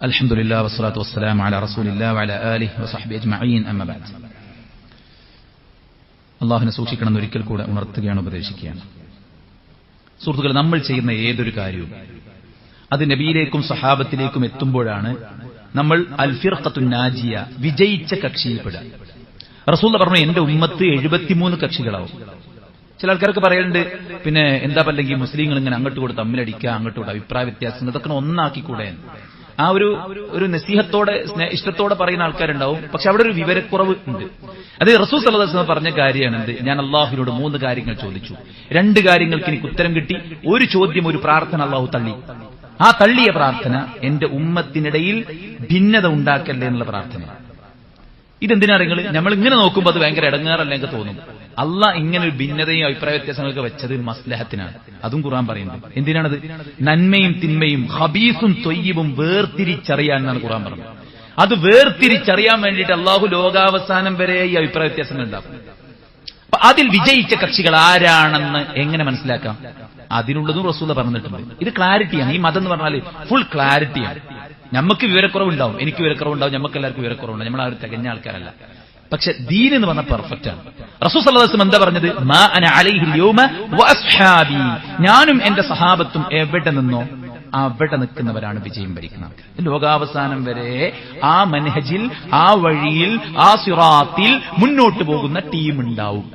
അൽഹംദുലില്ലാഹി വസ്സലാത്തു വസ്സലാമു അലാ റസൂലില്ലാഹി വഅലാ ആലിഹി വസഹ്ബിഹി അജ്മഈൻ. അമ്മാ ബഅദ്. അള്ളാഹുവിനെ സൂക്ഷിക്കണമെന്ന് ഒരിക്കൽ കൂടെ ഉണർത്തുകയാണ്, ഉപദേശിക്കുകയാണ്. സുഹൃത്തുക്കളെ, നമ്മൾ ചെയ്യുന്ന ഏതൊരു കാര്യവും അത് നബിയിലേക്കും സഹാബത്തിലേക്കും എത്തുമ്പോഴാണ് നമ്മൾ അൽ ഫിർഖത്തുൻ നാജിയ, വിജയിച്ച കക്ഷിയിൽപ്പെടുക. റസൂൽ പറഞ്ഞു, എന്റെ ഉമ്മത്ത് 73 കക്ഷികളാവും. ചില ആൾക്കാർക്ക് പറയലുണ്ട്, പിന്നെ എന്താ പല്ലെങ്കിൽ മുസ്ലിങ്ങൾ ഇങ്ങനെ അങ്ങോട്ട് കൂടെ തമ്മിലടിക്കുക, അങ്ങോട്ട് കൂടെ അഭിപ്രായ വ്യത്യാസം, ഇതൊക്കെ ഒന്നാക്കിക്കൂടെ? ആ ഒരു നസീഹത്തോടെ ഇഷ്ടത്തോടെ പറയുന്ന ആൾക്കാരുണ്ടാവും. പക്ഷെ അവിടെ ഒരു വിവരക്കുറവ് ഉണ്ട്. അത് റസൂൽ സല്ലല്ലാഹു അലൈഹി വസല്ലം പറഞ്ഞ കാര്യമാണ്. ഞാൻ അള്ളാഹുവിനോട് 3 കാര്യങ്ങൾ ചോദിച്ചു, 2 കാര്യങ്ങൾക്ക് എനിക്ക് ഉത്തരം കിട്ടി, ഒരു ചോദ്യം, ഒരു പ്രാർത്ഥന അള്ളാഹു തള്ളി. ആ തള്ളിയ പ്രാർത്ഥന എന്റെ ഉമ്മത്തിനിടയിൽ ഭിന്നത ഉണ്ടാക്കല്ലേ എന്നുള്ള പ്രാർത്ഥന. ഇതെന്തിനാ നിങ്ങൾ നമ്മൾ ഇങ്ങനെ നോക്കുമ്പോൾ അത് ഭയങ്കര ഇടങ്ങാറല്ലെങ്കിൽ തോന്നും. അള്ളാഹ് ഇങ്ങനെ ഒരു ഭിന്നതയും അഭിപ്രായ വ്യത്യാസങ്ങളൊക്കെ വെച്ചത് മസ്ലഹത്തിനാണ്. അതും ഖുർആൻ പറയുന്നത്. എന്തിനാണത്? നന്മയും തിന്മയും ഹബീസും തൊയ്യബും വേർതിരിച്ചറിയാൻ എന്നാണ് ഖുർആൻ പറഞ്ഞത്. അത് വേർതിരിച്ചറിയാൻ വേണ്ടിയിട്ട് അള്ളാഹു ലോകാവസാനം വരെ ഈ അഭിപ്രായ വ്യത്യാസങ്ങൾ ഉണ്ടാക്കും. അപ്പൊ അതിൽ വിജയിച്ച കക്ഷികൾ ആരാണെന്ന് എങ്ങനെ മനസ്സിലാക്കാം? അതിനുള്ളതും റസൂല പറഞ്ഞിട്ടുണ്ട്. ഇത് ക്ലാരിറ്റിയാണ്. ഈ മതം എന്ന് പറഞ്ഞാൽ ഫുൾ ക്ലാരിറ്റിയാണ്. നമുക്ക് വിവരക്കുറവുണ്ടാവും, എനിക്ക് വിവരക്കുറവുണ്ടാവും, നമുക്ക് എല്ലാവർക്കും വിവരക്കുറവുണ്ടാവും. നമ്മൾ ആ ഒരു തികഞ്ഞ ആൾക്കാരല്ല. പക്ഷെ ദീൻ എന്ന് പറഞ്ഞാൽ പെർഫെക്റ്റ് ആണ്. റസൂൽ സല്ലല്ലാഹു അലൈഹി വസല്ലം എന്താ പറഞ്ഞത്? മാ അന അലൈഹിൽ യൗമ വഅസ്ഹാബി, ഞാനും എന്റെ സഹാബത്തും എവിടെ നിന്നോ അവിടെ നിൽക്കുന്നവരാണ് വിജയം ഭരിക്കുന്നത്. ലോകാവസാനം വരെ ആ മൻഹജിൽ, ആ വഴിയിൽ, ആ സിറാത്തിൽ മുന്നോട്ട് പോകുന്ന ടീം ഉണ്ടാവും.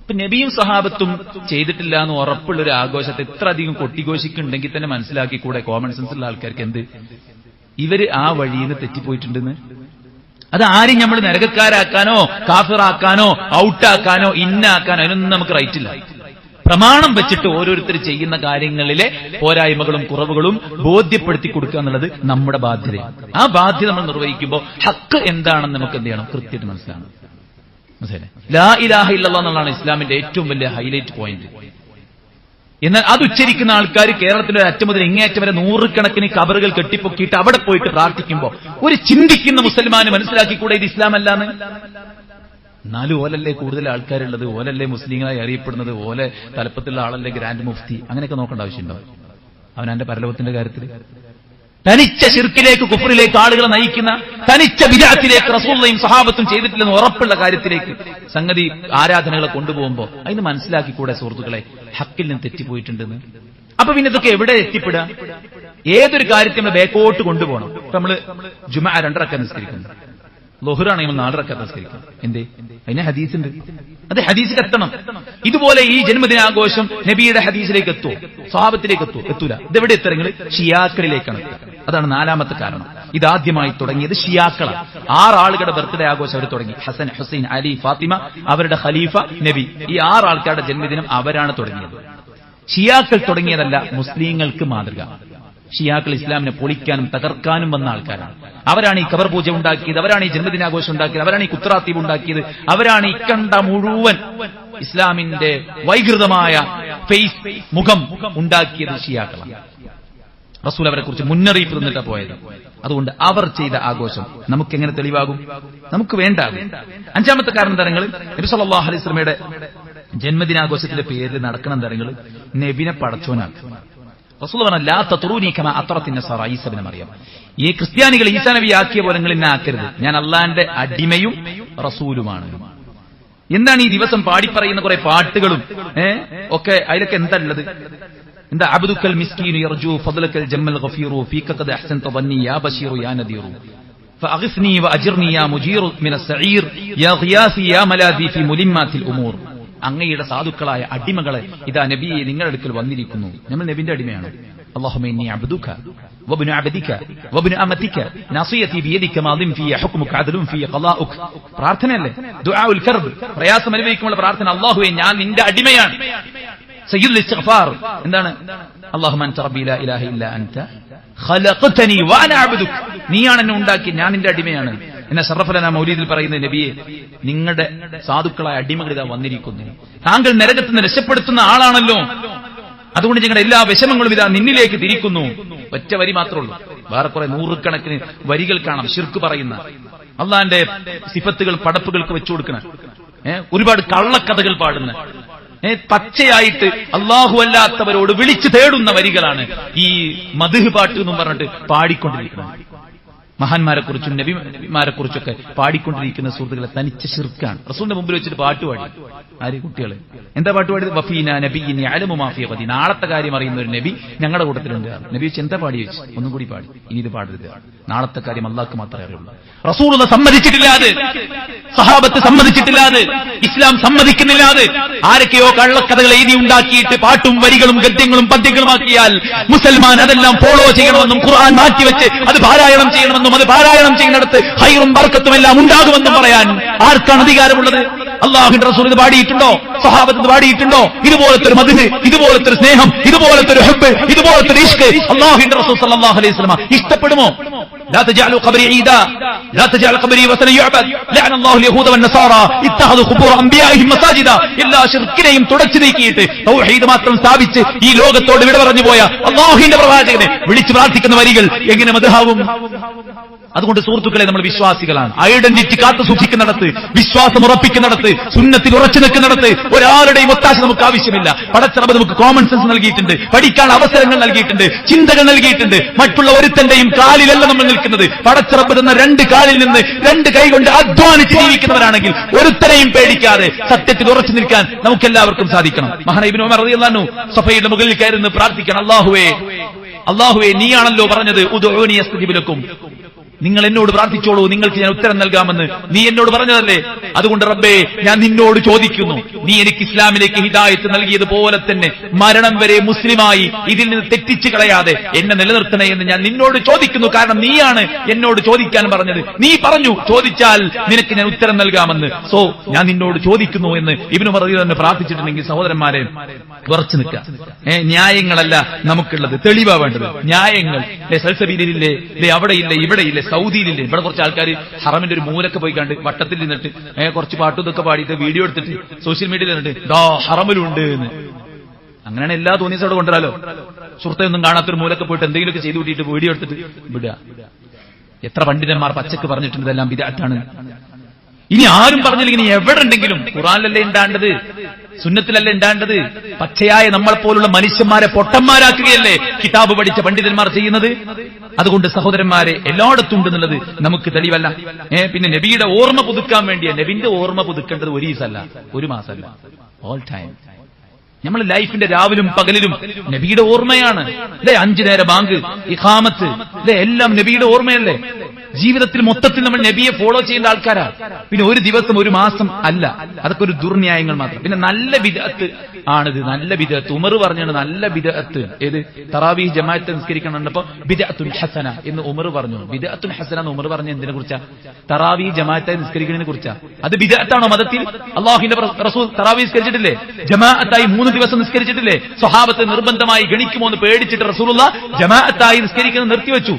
ഇപ്പൊ നബിയും സഹാബത്തും ചെയ്തിട്ടില്ല എന്ന് ഉറപ്പുള്ളൊരു ആഘോഷത്തെ ഇത്ര അധികം കൊട്ടിഘോഷിക്കുന്നുണ്ടെങ്കിൽ തന്നെ മനസ്സിലാക്കിക്കൂടെ കോമൺ സെൻസ് ഉള്ള ആൾക്കാർക്ക് എന്ത് ഇവര് ആ വഴിയിൽ നിന്ന് തെറ്റിപ്പോയിട്ടുണ്ടെന്ന്? അത് ആരും നമ്മൾ നരകക്കാരാക്കാനോ കാഫിറാക്കാനോ ഔട്ടാക്കാനോ ഇന്നാക്കാനോ അതിനൊന്നും നമുക്ക് റൈറ്റ് ഇല്ല. പ്രമാണം വെച്ചിട്ട് ഓരോരുത്തർ ചെയ്യുന്ന കാര്യങ്ങളിലെ പോരായ്മകളും കുറവുകളും ബോധ്യപ്പെടുത്തി കൊടുക്കുക എന്നുള്ളത് നമ്മുടെ ബാധ്യതയാണ്. ആ ബാധ്യത നമ്മൾ നിർവഹിക്കുമ്പോൾ ഹക്ക് എന്താണെന്ന് നമുക്ക് എന്ത് ചെയ്യണം? കൃത്യമായിട്ട് മനസ്സിലാക്കണം. മനസ്സിലായി? ലാ ഇലാഹ ഇല്ലല്ലാഹ് എന്നുള്ളതാണ് ഇസ്ലാമിന്റെ ഏറ്റവും വലിയ ഹൈലൈറ്റ് പോയിന്റ്. എന്നാൽ അത് ഉച്ചരിക്കുന്ന ആൾക്കാർ കേരളത്തിലെ അറ്റം മുതൽ ഇങ്ങേയറ്റം വരെ നൂറുകണക്കിന് കബറുകൾ കെട്ടിപ്പൊക്കിയിട്ട് അവിടെ പോയിട്ട് പ്രാർത്ഥിക്കുമ്പോൾ ഒരു ചിന്തിക്കുന്ന മുസൽമാന് മനസ്സിലാക്കിക്കൂടെ ഇത് ഇസ്ലാം അല്ലാന്ന്? എന്നാലും ഓലല്ലേ കൂടുതൽ ആൾക്കാരുള്ളത്, ഓലല്ലേ മുസ്ലിങ്ങളായി അറിയപ്പെടുന്നത്, ഓലെ തലപ്പത്തുള്ള ആളല്ലേ ഗ്രാൻഡ് മുഫ്തി, അങ്ങനെയൊക്കെ നോക്കേണ്ട ആവശ്യമുണ്ടോ അവനാന്റെ പരലോകത്തിന്റെ കാര്യത്തിൽ? തനിച്ച ശിർക്കിലേക്ക് കുഫറിലേക്ക് ആളുകളെ നയിക്കുന്ന തനിച്ച ബിദ്അത്തിലേക്ക് റസൂലുള്ളാഹിയും സഹാബത്തും ചെയ്തിട്ടില്ലെന്ന് ഉറപ്പുള്ള കാര്യത്തിലേക്ക് സംഗതി ആരാധനകളെ കൊണ്ടുപോകുമ്പോൾ അതിന് മനസ്സിലാക്കിക്കൂടെ സുഹൃത്തുക്കളെ ഹക്കിൽ നിന്ന് തെറ്റിപ്പോയിട്ടുണ്ടെന്ന്? അപ്പൊ പിന്നെ ഇതൊക്കെ എവിടെ എത്തിപ്പെടുക? ഏതൊരു കാര്യത്തെ നമ്മൾ ബേക്കോട്ട് കൊണ്ടുപോകണം. ഇപ്പൊ നമ്മള് ജുമഅ 2 റക്അത്ത് നിസ്കരിക്കുന്നു, ളുഹ്റാണെങ്കിൽ 4 റക്അത്ത് നിസ്കരിക്കണം. എന്തേ? അതിന് ഹദീസുണ്ട്. അത് ഹദീസിൽ എത്തണം. ഇതുപോലെ ഈ ജന്മദിനാഘോഷം നബിയുടെ ഹദീസിലേക്ക് എത്തുമോ? സ്വഹാബത്തിലേക്ക് എത്തുമോ? എത്തൂല. ഇതെവിടെ എത്തണമെങ്കിൽ ഷിയാക്കളിലേക്കാണ്. അതാണ് 4ാമത്തെ കാരണം. ഇതാദ്യമായി തുടങ്ങിയത് ഷിയാക്കളാണ്. 6 ആളുകളുടെ ബർത്ത്ഡേ ആഘോഷം അവർ തുടങ്ങി. ഹസൻ, ഹുസൈൻ, അലി, ഫാത്തിമ, അവരുടെ ഖലീഫ നബി, ഈ 6 ആൾക്കാരുടെ ജന്മദിനം അവരാണ് തുടങ്ങിയത്. ഷിയാക്കൾ തുടങ്ങിയതല്ല, മുസ്ലിങ്ങൾക്ക് മാതൃക. ഷിയാക്കൾ ഇസ്ലാമിനെ പൊളിക്കാനും തകർക്കാനും വന്ന ആൾക്കാരാണ്. അവരാണ് ഈ ഖബർ പൂജ ഉണ്ടാക്കിയത്, അവരാണ് ഈ ജന്മദിനാഘോഷം ഉണ്ടാക്കിയത്, അവരാണ് ഈ കുത്രാത്തീബ് ഉണ്ടാക്കിയത്, അവരാണ് ഈ കണ്ട മുഴുവൻ ഇസ്ലാമിന്റെ വൈകൃതമായ ഫേസ് മുഖം ഉണ്ടാക്കിയത് ഷിയാക്കളാണ്. റസൂൽ അവരെ കുറിച്ച് മുന്നറിയിപ്പ് തന്നിട്ടാ പോയത്. അതുകൊണ്ട് അവർ ചെയ്ത ആഘോഷം നമുക്ക് എങ്ങനെ തെളിവാകും? നമുക്ക് വേണ്ടാകും. 5ാമത്തെ കാരണം തരങ്ങൾ നബി സല്ലല്ലാഹു അലൈഹി വസല്ലമയുടെ ജന്മദിനാഘോഷത്തിന്റെ പേരിൽ നടക്കണം തരങ്ങൾ നബിനെ പടച്ചോനാക്കും. റസൂൽ പറഞ്ഞു ലാ തത്റൂനി കമാ അത്റത്തിൻ നസറ ഈസ ഇബ്നു മറിയം, ഈ ക്രിസ്ത്യാനികൾ ഈസാ നബി ആക്കിയ പോലെ നിങ്ങൾ എന്നെ ആക്കരുത്, ഞാൻ അള്ളാന്റെ അടിമയും റസൂലുമാണ്. എന്താണ് ഈ ദിവസം പാടിപ്പറയുന്ന കുറെ പാട്ടുകളും ഒക്കെ? അതിലൊക്കെ എന്താ ഉള്ളത്? എന്താ? അബ്ദുക്കൽ മിസ്കീനു യർജു ഫദ്ലക്കൽ ജമ്മൽ ഗഫീറു ഫീക ഖദ് അഹ്സൻത ظني യാ ബശീറു യാ നദീറു ഫഅഗ്സ്നി വഅജ്ർനി യാ മുജീറു മിനസ് സഈർ യാ ഗിയാസി യാ മലാദി ഫി മുലിമാത്തിൽ ഉമൂർ. അങ്ങയുടെ സാധുക്കളായ അടിമകളെ ഇതാ നബിയെ നിങ്ങളുടെ അടുക്കൽ വന്നിരിക്കുന്നു. നമ്മൾ നബിന്റെ അടിമയാണ്. അല്ലാഹുമ്മ ഇന്നി അബ്ദുക വബ്നു അബ്ദിക വബ്നു അമതിക നാസിയതി ബിയദിക മാദിൻ ഫീ ഹുക്മുക അദ്ലുൻ ഫീ ഖളാഉക. പ്രാർത്ഥനയല്ലേ? ദുആഉൽ കർബ്, പ്രയാസം അനുഭവിക്കുമ്പോൾ പ്രാർത്ഥന. അല്ലാഹുവേ ഞാൻ നിന്റെ അടിമയാണ്. സയ്യിദുൽ ഇസ്തിഗ്ഫാർ എന്താണ്? അല്ലാഹുമ്മ അൻത റബ്ബി ലാ ഇലാഹ ഇല്ലാ അൻത ഖലഖതനി വഅന അബ്ദുക, നീയാണ് എന്നെ ഉണ്ടാക്കി, ഞാൻ നിന്റെ അടിമയാണ്. എന്നെ ശറഫലന മൗലീദിൽ പറയുന്ന നബിയെ നിങ്ങളുടെ സാധുക്കളായ അടിമകൾ ഇതാ വന്നിരിക്കുന്നു. താങ്കൾ നരകത്തിൽ നിന്ന് രക്ഷപ്പെടുത്തുന്ന ആളാണല്ലോ, അതുകൊണ്ട് ഞങ്ങളുടെ എല്ലാ വിഷമങ്ങളും ഇതാ നിന്നിലേക്ക് തിരിക്കുന്നു. ഒറ്റ വരി മാത്രമേ ഉള്ളൂ. വേറെ കുറെ നൂറുകണക്കിന് വരികൾ കാണാം ശിർക്ക് പറയുന്ന, അള്ളാന്റെ സിഫത്തുകൾ പടപ്പുകൾക്ക് വെച്ചു കൊടുക്കണ, ഒരുപാട് കള്ളക്കഥകൾ പാടുന്ന, പച്ചയായിട്ട് അള്ളാഹു അല്ലാത്തവരോട് വിളിച്ചു തേടുന്ന വരികളാണ് ഈ മദ്ഹ് പാട്ട് എന്നും പറഞ്ഞിട്ട് പാടിക്കൊണ്ടിരിക്കുന്നത്. മഹാന്മാരെ കുറിച്ചും നബിമാരെ കുറിച്ചൊക്കെ പാടിക്കൊണ്ടിരിക്കുന്ന സുഹൃത്തുക്കളെ തനിച്ച ശിർക്കാണ്. റസൂലിന്റെ മുമ്പിൽ വെച്ചിട്ട് പാട്ടുപാടി. ആര്? കുട്ടികള്. എന്താ പാട്ടുപാടിയത്? വഫീന നബിയ്യിൻ യഅലമു മാ ഫീ ഗദി, നാളത്തെ കാര്യം അറിയുന്ന ഒരു നബി ഞങ്ങളുടെ കൂട്ടത്തിലുണ്ട്. നബി വെച്ച് എന്താ പാടി വെച്ച്? ഒന്നും കൂടി പാടി. ഇനി ഇത് പാടരുത്, നാളത്തെ കാര്യം അള്ളാഹ്ക്ക് മാത്രമേ അറിയുള്ളൂ. റസൂൽ സമ്മതിച്ചിട്ടില്ലാതെ, സഹാബത്ത് സമ്മതിച്ചിട്ടില്ലാതെ, ഇസ്ലാം സമ്മതിക്കുന്നില്ലാതെ ആരൊക്കെയോ കള്ളക്കഥകൾ എഴുതി ഉണ്ടാക്കിയിട്ട് പാട്ടും വരികളും ഗദ്യങ്ങളും പദ്യങ്ങളുമാക്കിയാൽ മുസൽമാൻ അതെല്ലാം ഫോളോ ചെയ്യണമെന്നും ഖുർആൻ മാറ്റിവെച്ച് അത് പാരായണം ചെയ്യണമെന്നും അത് പാരായണം ചെയ്യുന്നിടത്ത് ഹൈറും ബർക്കത്തും എല്ലാം ഉണ്ടാകുമെന്നും പറയാൻ ആർക്കാണ് അധികാരമുള്ളത്? അല്ലാഹുവിന്റെ റസൂൽ ഇത് പാടിയിട്ടുണ്ടോ? സഹാബത്ത് ഇത് പാടിയിട്ടുണ്ടോ? ഇതുപോലത്തെ ഒരു മദ്ഹ്, ഇതുപോലത്തെ ഒരു സ്നേഹം, ഇതുപോലത്തെ ഒരു ഹബ്ബ്, ഇതുപോലത്തെ ഒരു ഇഷ്ക് അല്ലാഹുവിന്റെ റസൂൽ സല്ലല്ലാഹു അലൈഹി വസല്ലം ഇഷ്ടപ്പെടുമോ? ലാ തജഅലു ഖബ്രി ഈദാ ലാ തജഅൽ ഖബ്രി വസന യുഅബദ് ലഅന അല്ലാഹു യഹൂദ വന്നസാറ ഇത്തഖദു ഖുബൂർ അംബിയാഇഹിം മസാജിദ. എല്ലാ ശിർക്കിനെയും തുടച്ചു നീക്കിയിട്ട് തൗഹീദ് മാത്രം സ്ഥാപിച്ച് ഈ ലോകത്തോട് വിട പറഞ്ഞു പോയ അല്ലാഹുവിന്റെ പ്രവാചകനെ വിളിച്ചു പ്രാർത്ഥിക്കുന്ന വരികൾ എങ്ങനെ മദ്ഹാവും? അതുകൊണ്ട് സുഹൃത്തുക്കളെ, നമ്മൾ വിശ്വാസികളാണ്. ഐഡന്റിറ്റി കാത്തു സൂക്ഷിക്കുന്നിടത്ത്, വിശ്വാസം ഉറപ്പിക്കുന്നിടത്ത്, സുന്നത്തിൽ ഉറച്ചു നിൽക്കുന്നിടത്ത് ഒരാളുടെയും ഒത്താശ നമുക്ക് ആവശ്യമില്ല. പടച്ചറബ് നമുക്ക് കോമൺ സെൻസ് നൽകിയിട്ടുണ്ട്, പഠിക്കാൻ അവസരങ്ങൾ നൽകിയിട്ടുണ്ട്, ചിന്തകൾ നൽകിയിട്ടുണ്ട്. മറ്റുള്ള ഒരുത്തന്റെയും കാലിലല്ല നമ്മൾ നിൽക്കുന്നത്. പടച്ചറബ് തന്ന 2 കാലിൽ നിന്ന് 2 കൈ കൊണ്ട് അധ്വാനിച്ച് ജീവിക്കുന്നവരാണെങ്കിൽ ഒരുത്തനെയും പേടിക്കാതെ സത്യത്തിൽ ഉറച്ചു നിൽക്കാൻ നമുക്കെല്ലാവർക്കും സാധിക്കണം. മഹാനായ ഇബ്നു ഉമർ റളിയല്ലാഹു അൻഹു സഫയുടെ മുകളിൽ കയറുന്ന പ്രാർത്ഥിക്കണം, അല്ലാഹുവേ നീയാണല്ലോ പറഞ്ഞത് ഉദ്ഉനി അസ്തജിബ് ലക്കും, നിങ്ങൾ എന്നോട് പ്രാർത്ഥിച്ചോളൂ, നിങ്ങൾക്ക് ഞാൻ ഉത്തരം നൽകാമെന്ന് നീ എന്നോട് പറഞ്ഞതല്ലേ. അതുകൊണ്ട് റബ്ബേ, ഞാൻ നിന്നോട് ചോദിക്കുന്നു, നീ എനിക്ക് ഇസ്ലാമിലേക്ക് ഹിദായത്ത് നൽകിയതുപോലെ തന്നെ മരണം വരെ മുസ്ലിമായി ഇതിൽ നിന്ന് തെറ്റിച്ചു കളയാതെ എന്നെ നിലനിർത്തണേ എന്ന് ഞാൻ നിന്നോട് ചോദിക്കുന്നു. കാരണം നീയാണ് എന്നോട് ചോദിക്കാൻ പറഞ്ഞത്. നീ പറഞ്ഞു ചോദിച്ചാൽ നിനക്ക് ഞാൻ ഉത്തരം നൽകാമെന്ന്. സോ ഞാൻ നിന്നോട് ചോദിക്കുന്നു എന്ന് ഇബ്നു ഉമർ തന്നെ പ്രാർത്ഥിച്ചിട്ടുണ്ടെങ്കിൽ സഹോദരന്മാരെ, ഉറച്ചു നിൽക്കുക. ന്യായങ്ങളല്ല നമുക്കുള്ളത്, തെളിവാ വേണ്ടത്. ന്യായങ്ങൾ സൽസബീലില്ലേ, അവിടെയില്ലേ, ഇവിടെയില്ലേ, സൗദിയിലില്ലേ. ഇവിടെ കുറച്ച് ആൾക്കാർ ഹറമിന്റെ ഒരു മൂലൊക്കെ പോയി കണ്ട് വട്ടത്തിൽ നിന്നിട്ട് കുറച്ച് പാട്ടും ഇതൊക്കെ പാടിയിട്ട് വീഡിയോ എടുത്തിട്ട് സോഷ്യൽ മീഡിയയിൽ നിന്നിട്ട് ദാ ഹറമിലുണ്ട് എന്ന്. അങ്ങനെയാണ് എല്ലാ തോന്നിയസും അവിടെ കൊണ്ടുവരാലോ. സുഹൃത്തൊന്നും കാണാത്തൊരു മൂലൊക്കെ പോയിട്ട് എന്തെങ്കിലുമൊക്കെ ചെയ്തു കൂട്ടിയിട്ട് വീഡിയോ എടുത്തിട്ട് വിടുക. എത്ര പണ്ഡിതന്മാർ പച്ചക്ക് പറഞ്ഞിട്ടുണ്ട് ഇതെല്ലാം ബിദ്അത്താണ്. ഇനി ആരും പറഞ്ഞില്ലെങ്കിൽ ഇനി എവിടെ ഉണ്ടെങ്കിലും ഖുർആനിലല്ലേ ഉണ്ടാണ്ടത്, സുന്നത്തിലല്ലേ ഉണ്ടാണ്ടത്. പച്ചയായ നമ്മളെപ്പോലുള്ള മനുഷ്യന്മാരെ പൊട്ടന്മാരാക്കുകയല്ലേ കിതാബ് പഠിച്ച പണ്ഡിതന്മാർ ചെയ്യുന്നത്. അതുകൊണ്ട് സഹോദരന്മാരെ, എല്ലായിടത്തും ഉണ്ടെന്നുള്ളത് നമുക്ക് തെളിവല്ല. പിന്നെ നബിയുടെ ഓർമ്മ പുതുക്കാൻ വേണ്ടിയാ. നബിന്റെ ഓർമ്മ പുതുക്കേണ്ടത് 1 ദിവസമല്ല, 1 മാസമല്ല, ഓൾ ടൈം. നമ്മൾ ലൈഫിന്റെ രാവിലും പകലിലും നബിയുടെ ഓർമ്മയാണ് അല്ലെ. 5 നേര ബാങ്ക്, ഇഖാമത്ത് അല്ലെ, എല്ലാം നബിയുടെ ഓർമ്മയല്ലേ. ജീവിതത്തിൽ മൊത്തത്തിൽ നമ്മൾ നബിയെ ഫോളോ ചെയ്യുന്ന ആൾക്കാരാ. പിന്നെ 1 ദിവസം 1 മാസം അല്ല, അതൊക്കെ ഒരു ദുർന്യായങ്ങൾ മാത്രം. പിന്നെ നല്ല ബിദ്അത്ത് ആണിത്, നല്ല ബിദ്അത്ത്. ഉമർ പറഞ്ഞാണ് നല്ല ബിദ്അത്ത് ഏത്? തറാവീഹ് ജമാഅത്ത് നിസ്കരിക്കണപ്പോ ബിദ്അത്തുൻ ഹസന എന്ന് ഉമർ പറഞ്ഞു. ബിദ്അത്തുൻ ഹസന എന്ന് ഉമർ പറഞ്ഞ എന്തിനെ കുറിച്ചാ? തറാവീഹ് ജമാഅത്തായി നിസ്കരിക്കുന്നതിനെ കുറിച്ചാ. അത് ബിദ്അത്താണോ മതത്തിൽ? അല്ലാഹുവിന്റെ റസൂൽ തറാവീഹ് നിസ്കരിച്ചിട്ടില്ലേ? ജമാഅത്തായി 3 ദിവസം നിസ്കരിച്ചിട്ടില്ലേ? സ്വഹാബത്ത് നിർബന്ധമായി ഗണിക്കുമോ എന്ന് പേടിച്ചിട്ട് റസൂലുള്ളാഹ് ജമാഅത്തായി നിസ്കരിക്കുന്നത് നിർത്തിവെച്ചു.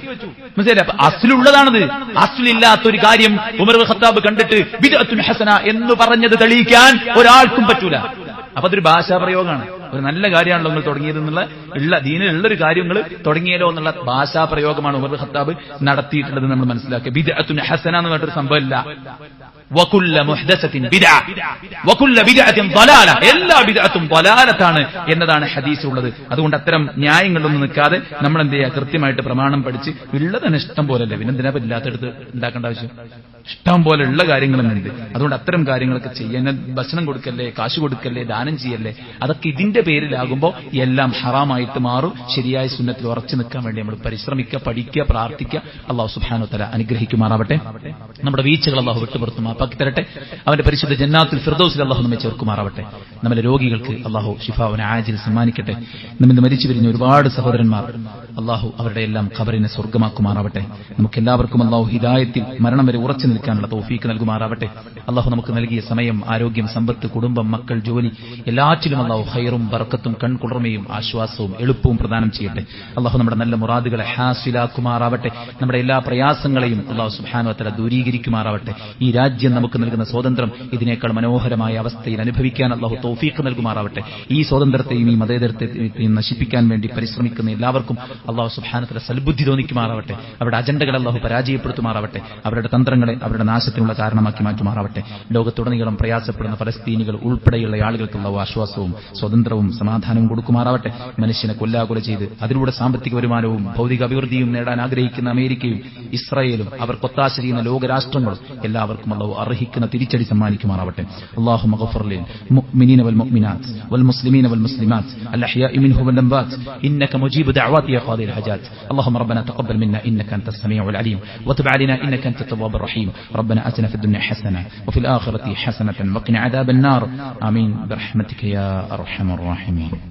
മനസ്സിലായി? അപ്പൊ അസ്ലുള്ളതാണത്. അസ്ലില്ലാത്തൊരു കാര്യം ഉമർ ഇബ്നു ഖത്താബ് കണ്ടിട്ട് ബിദ്അത്തുൻ ഹസന എന്ന് പറഞ്ഞത് തെളിയിക്കാൻ ഒരാൾക്കും പറ്റൂല. അപ്പൊ അതൊരു ഭാഷാ പ്രയോഗമാണ്. ഒരു നല്ല കാര്യമാണല്ലോ നിങ്ങൾ തുടങ്ങിയത് എന്നുള്ള ദീനിലുള്ളൊരു കാര്യങ്ങൾ തുടങ്ങിയല്ലോ എന്നുള്ള ഭാഷാ പ്രയോഗമാണ് ഉമർ ഇബ്നു ഖത്താബ് നടത്തിയിട്ടുള്ളത് നമ്മൾ മനസ്സിലാക്കുക. ബിദ്അത്തുൻ ഹസന എന്ന് പറഞ്ഞൊരു സംഭവമില്ല. വകുല്ല മുഹ്ദസത്തിൻ ബിദ്അ വകുല്ല ബിദ്അത്തിൻ ളലാല, എല്ലാ ബിദ്അത്തും ളലാലത്താണ് എന്നതാണ് ഹദീസിലുള്ളത്. അതുകൊണ്ട് അത്തരം ന്യായങ്ങളൊന്നും നിൽക്കാതെ നമ്മൾ എന്ത് ചെയ്യുക? കൃത്യമായിട്ട് പ്രമാണം പഠിച്ച് ഉള്ളതിന് ഇഷ്ടം പോലല്ലേ, പിന്നെ എന്തിനാ ഇല്ലാത്തടുത്ത് ഉണ്ടാക്കേണ്ട ആവശ്യം? ഇഷ്ടം പോലെ ഉള്ള കാര്യങ്ങളുണ്ട്. അതുകൊണ്ട് അത്തരം കാര്യങ്ങളൊക്കെ ചെയ്യാൻ, ഭക്ഷണം കൊടുക്കല്ലേ, കാശ് കൊടുക്കല്ലേ, ദാനം ചെയ്യല്ലേ, അതൊക്കെ ഇതിന്റെ പേരിലാകുമ്പോൾ എല്ലാം ഹറാമായിട്ട് മാറും. ശരിയായ സുന്നത്തിൽ ഉറച്ചു നിൽക്കാൻ വേണ്ടി നമ്മൾ പരിശ്രമിക്കുക, പഠിക്കുക, പ്രാർത്ഥിക്കുക. അല്ലാഹു സുബ്ഹാനഹു വ തആല അനുഗ്രഹിക്കുമാറാവട്ടെ. നമ്മുടെ വീഴ്ചകൾ അല്ലാഹു വിട്ടുപുറത്തു മാപ്പാക്കി തരട്ടെ. അവന്റെ പരിശുദ്ധ ജന്നാത്തുൽ ഫിർദൗസിൽ അല്ലാഹു നമ്മെ ചേർക്കുമാറാവട്ടെ. നമ്മുടെ രോഗികൾക്ക് അല്ലാഹു ശിഫാഉൻ ആജിൽ സമ്മാനിക്കട്ടെ. നമ്മിന്ന് മരിച്ചു പിരിഞ്ഞ ഒരുപാട് സഹോദരന്മാർ അല്ലാഹു അവരുടെ എല്ലാം ഖബറിനെ സ്വർഗ്ഗമാക്കുമാറാവട്ടെ. നമുക്കെല്ലാവർക്കും അല്ലാഹു ഹിദായത്തിൽ മരണം വരെ ഉറച്ചു നിൽക്കാനുള്ള തൗഫീക്ക് നൽകുമാറാവട്ടെ. അല്ലാഹു നമുക്ക് നൽകിയ സമയം, ആരോഗ്യം, സമ്പത്ത്, കുടുംബം, മക്കൾ, ജോലി എല്ലാറ്റിലും അല്ലാഹു ഖൈറും ബർക്കത്തും കൺകുളിർമയും ആശ്വാസവും എളുപ്പവും പ്രദാനം ചെയ്യട്ടെ. അല്ലാഹു നമ്മുടെ നല്ല മുറാദുകളെ ഹാസിലാക്കുമാറാവട്ടെ. നമ്മുടെ എല്ലാ പ്രയാസങ്ങളെയും അല്ലാഹു സുബ്ഹാനഹു വ തആല ദൂരീകരിക്കുമാറാവട്ടെ. ഈ രാജ്യം നമുക്ക് നൽകുന്ന സ്വാതന്ത്ര്യം ഇതിനേക്കാൾ മനോഹരമായ അവസ്ഥയിൽ അനുഭവിക്കാൻ അല്ലാഹു തൗഫീഖ് നൽകുമാറാവട്ടെ. ഈ സ്വാതന്ത്ര്യത്തെയും ഈ മതേതരത്തെയും നശിപ്പിക്കാൻ വേണ്ടി പരിശ്രമിക്കുന്ന എല്ലാവർക്കും അല്ലാഹു സുബ്ഹാനഹു വ തആല സൽബുദ്ധി തോന്നിക്കുമാറാവട്ടെ. അവരുടെ അജണ്ടകൾ അല്ലാഹു പരാജയപ്പെടുത്തുമാറാവട്ടെ. അവരുടെ തന്ത്രങ്ങളെ അവരുടെ നാശത്തിനുള്ള കാരണമാക്കി മാറ്റുമാറാവട്ടെ. ലോകത്തുടനീളം പ്രയാസപ്പെടുന്ന ഫലസ്തീനികൾ ഉൾപ്പെടെയുള്ള ആളുകൾക്ക് അല്ലാഹു ആശ്വാസവും സ്വതന്ത്രവും സമാധാനവും കൊടുക്കുമാറാവട്ടെ. മനുഷ്യനെ കൊല്ലാകൊല ചെയ്ത് അതിലൂടെ സാമ്പത്തിക വരുമാനവും ഭൗതിക അഭിവൃദ്ധിയും നേടാൻ ആഗ്രഹിക്കുന്ന അമേരിക്കയും ഇസ്രായേലും അവർക്കൊത്താശ ചെയ്യുന്ന ലോകരാഷ്ട്രങ്ങളും എല്ലാവർക്കും അല്ലാഹു അർഹിക്കുന്ന തിരിച്ചടി സമ്മാനിക്കുമാറാവട്ടെ. അല്ലാഹുമ്മ ഗഫർ ലിൽ മുഅ്മിനീന വൽ മുഅ്മിനാത്ത് വൽ മുസ്ലിമീന വൽ മുസ്ലിമാത്ത് അൽ അഹ്യാഇ മിൻഹും വൽ അംവാത്ത് ഇന്നക മുജീബു ദഅവാതി യാ ഖാദിൽ ഹജാത്ത്. اللهم ربنا تقبل منا إنك أنت السميع العليم وتب علينا إنك أنت التواب الرحيم. ربنا آتنا في الدنيا حسنة وفي الآخرة حسنة وقنا عذاب النار. آمين برحمتك يا أرحم الراحمين.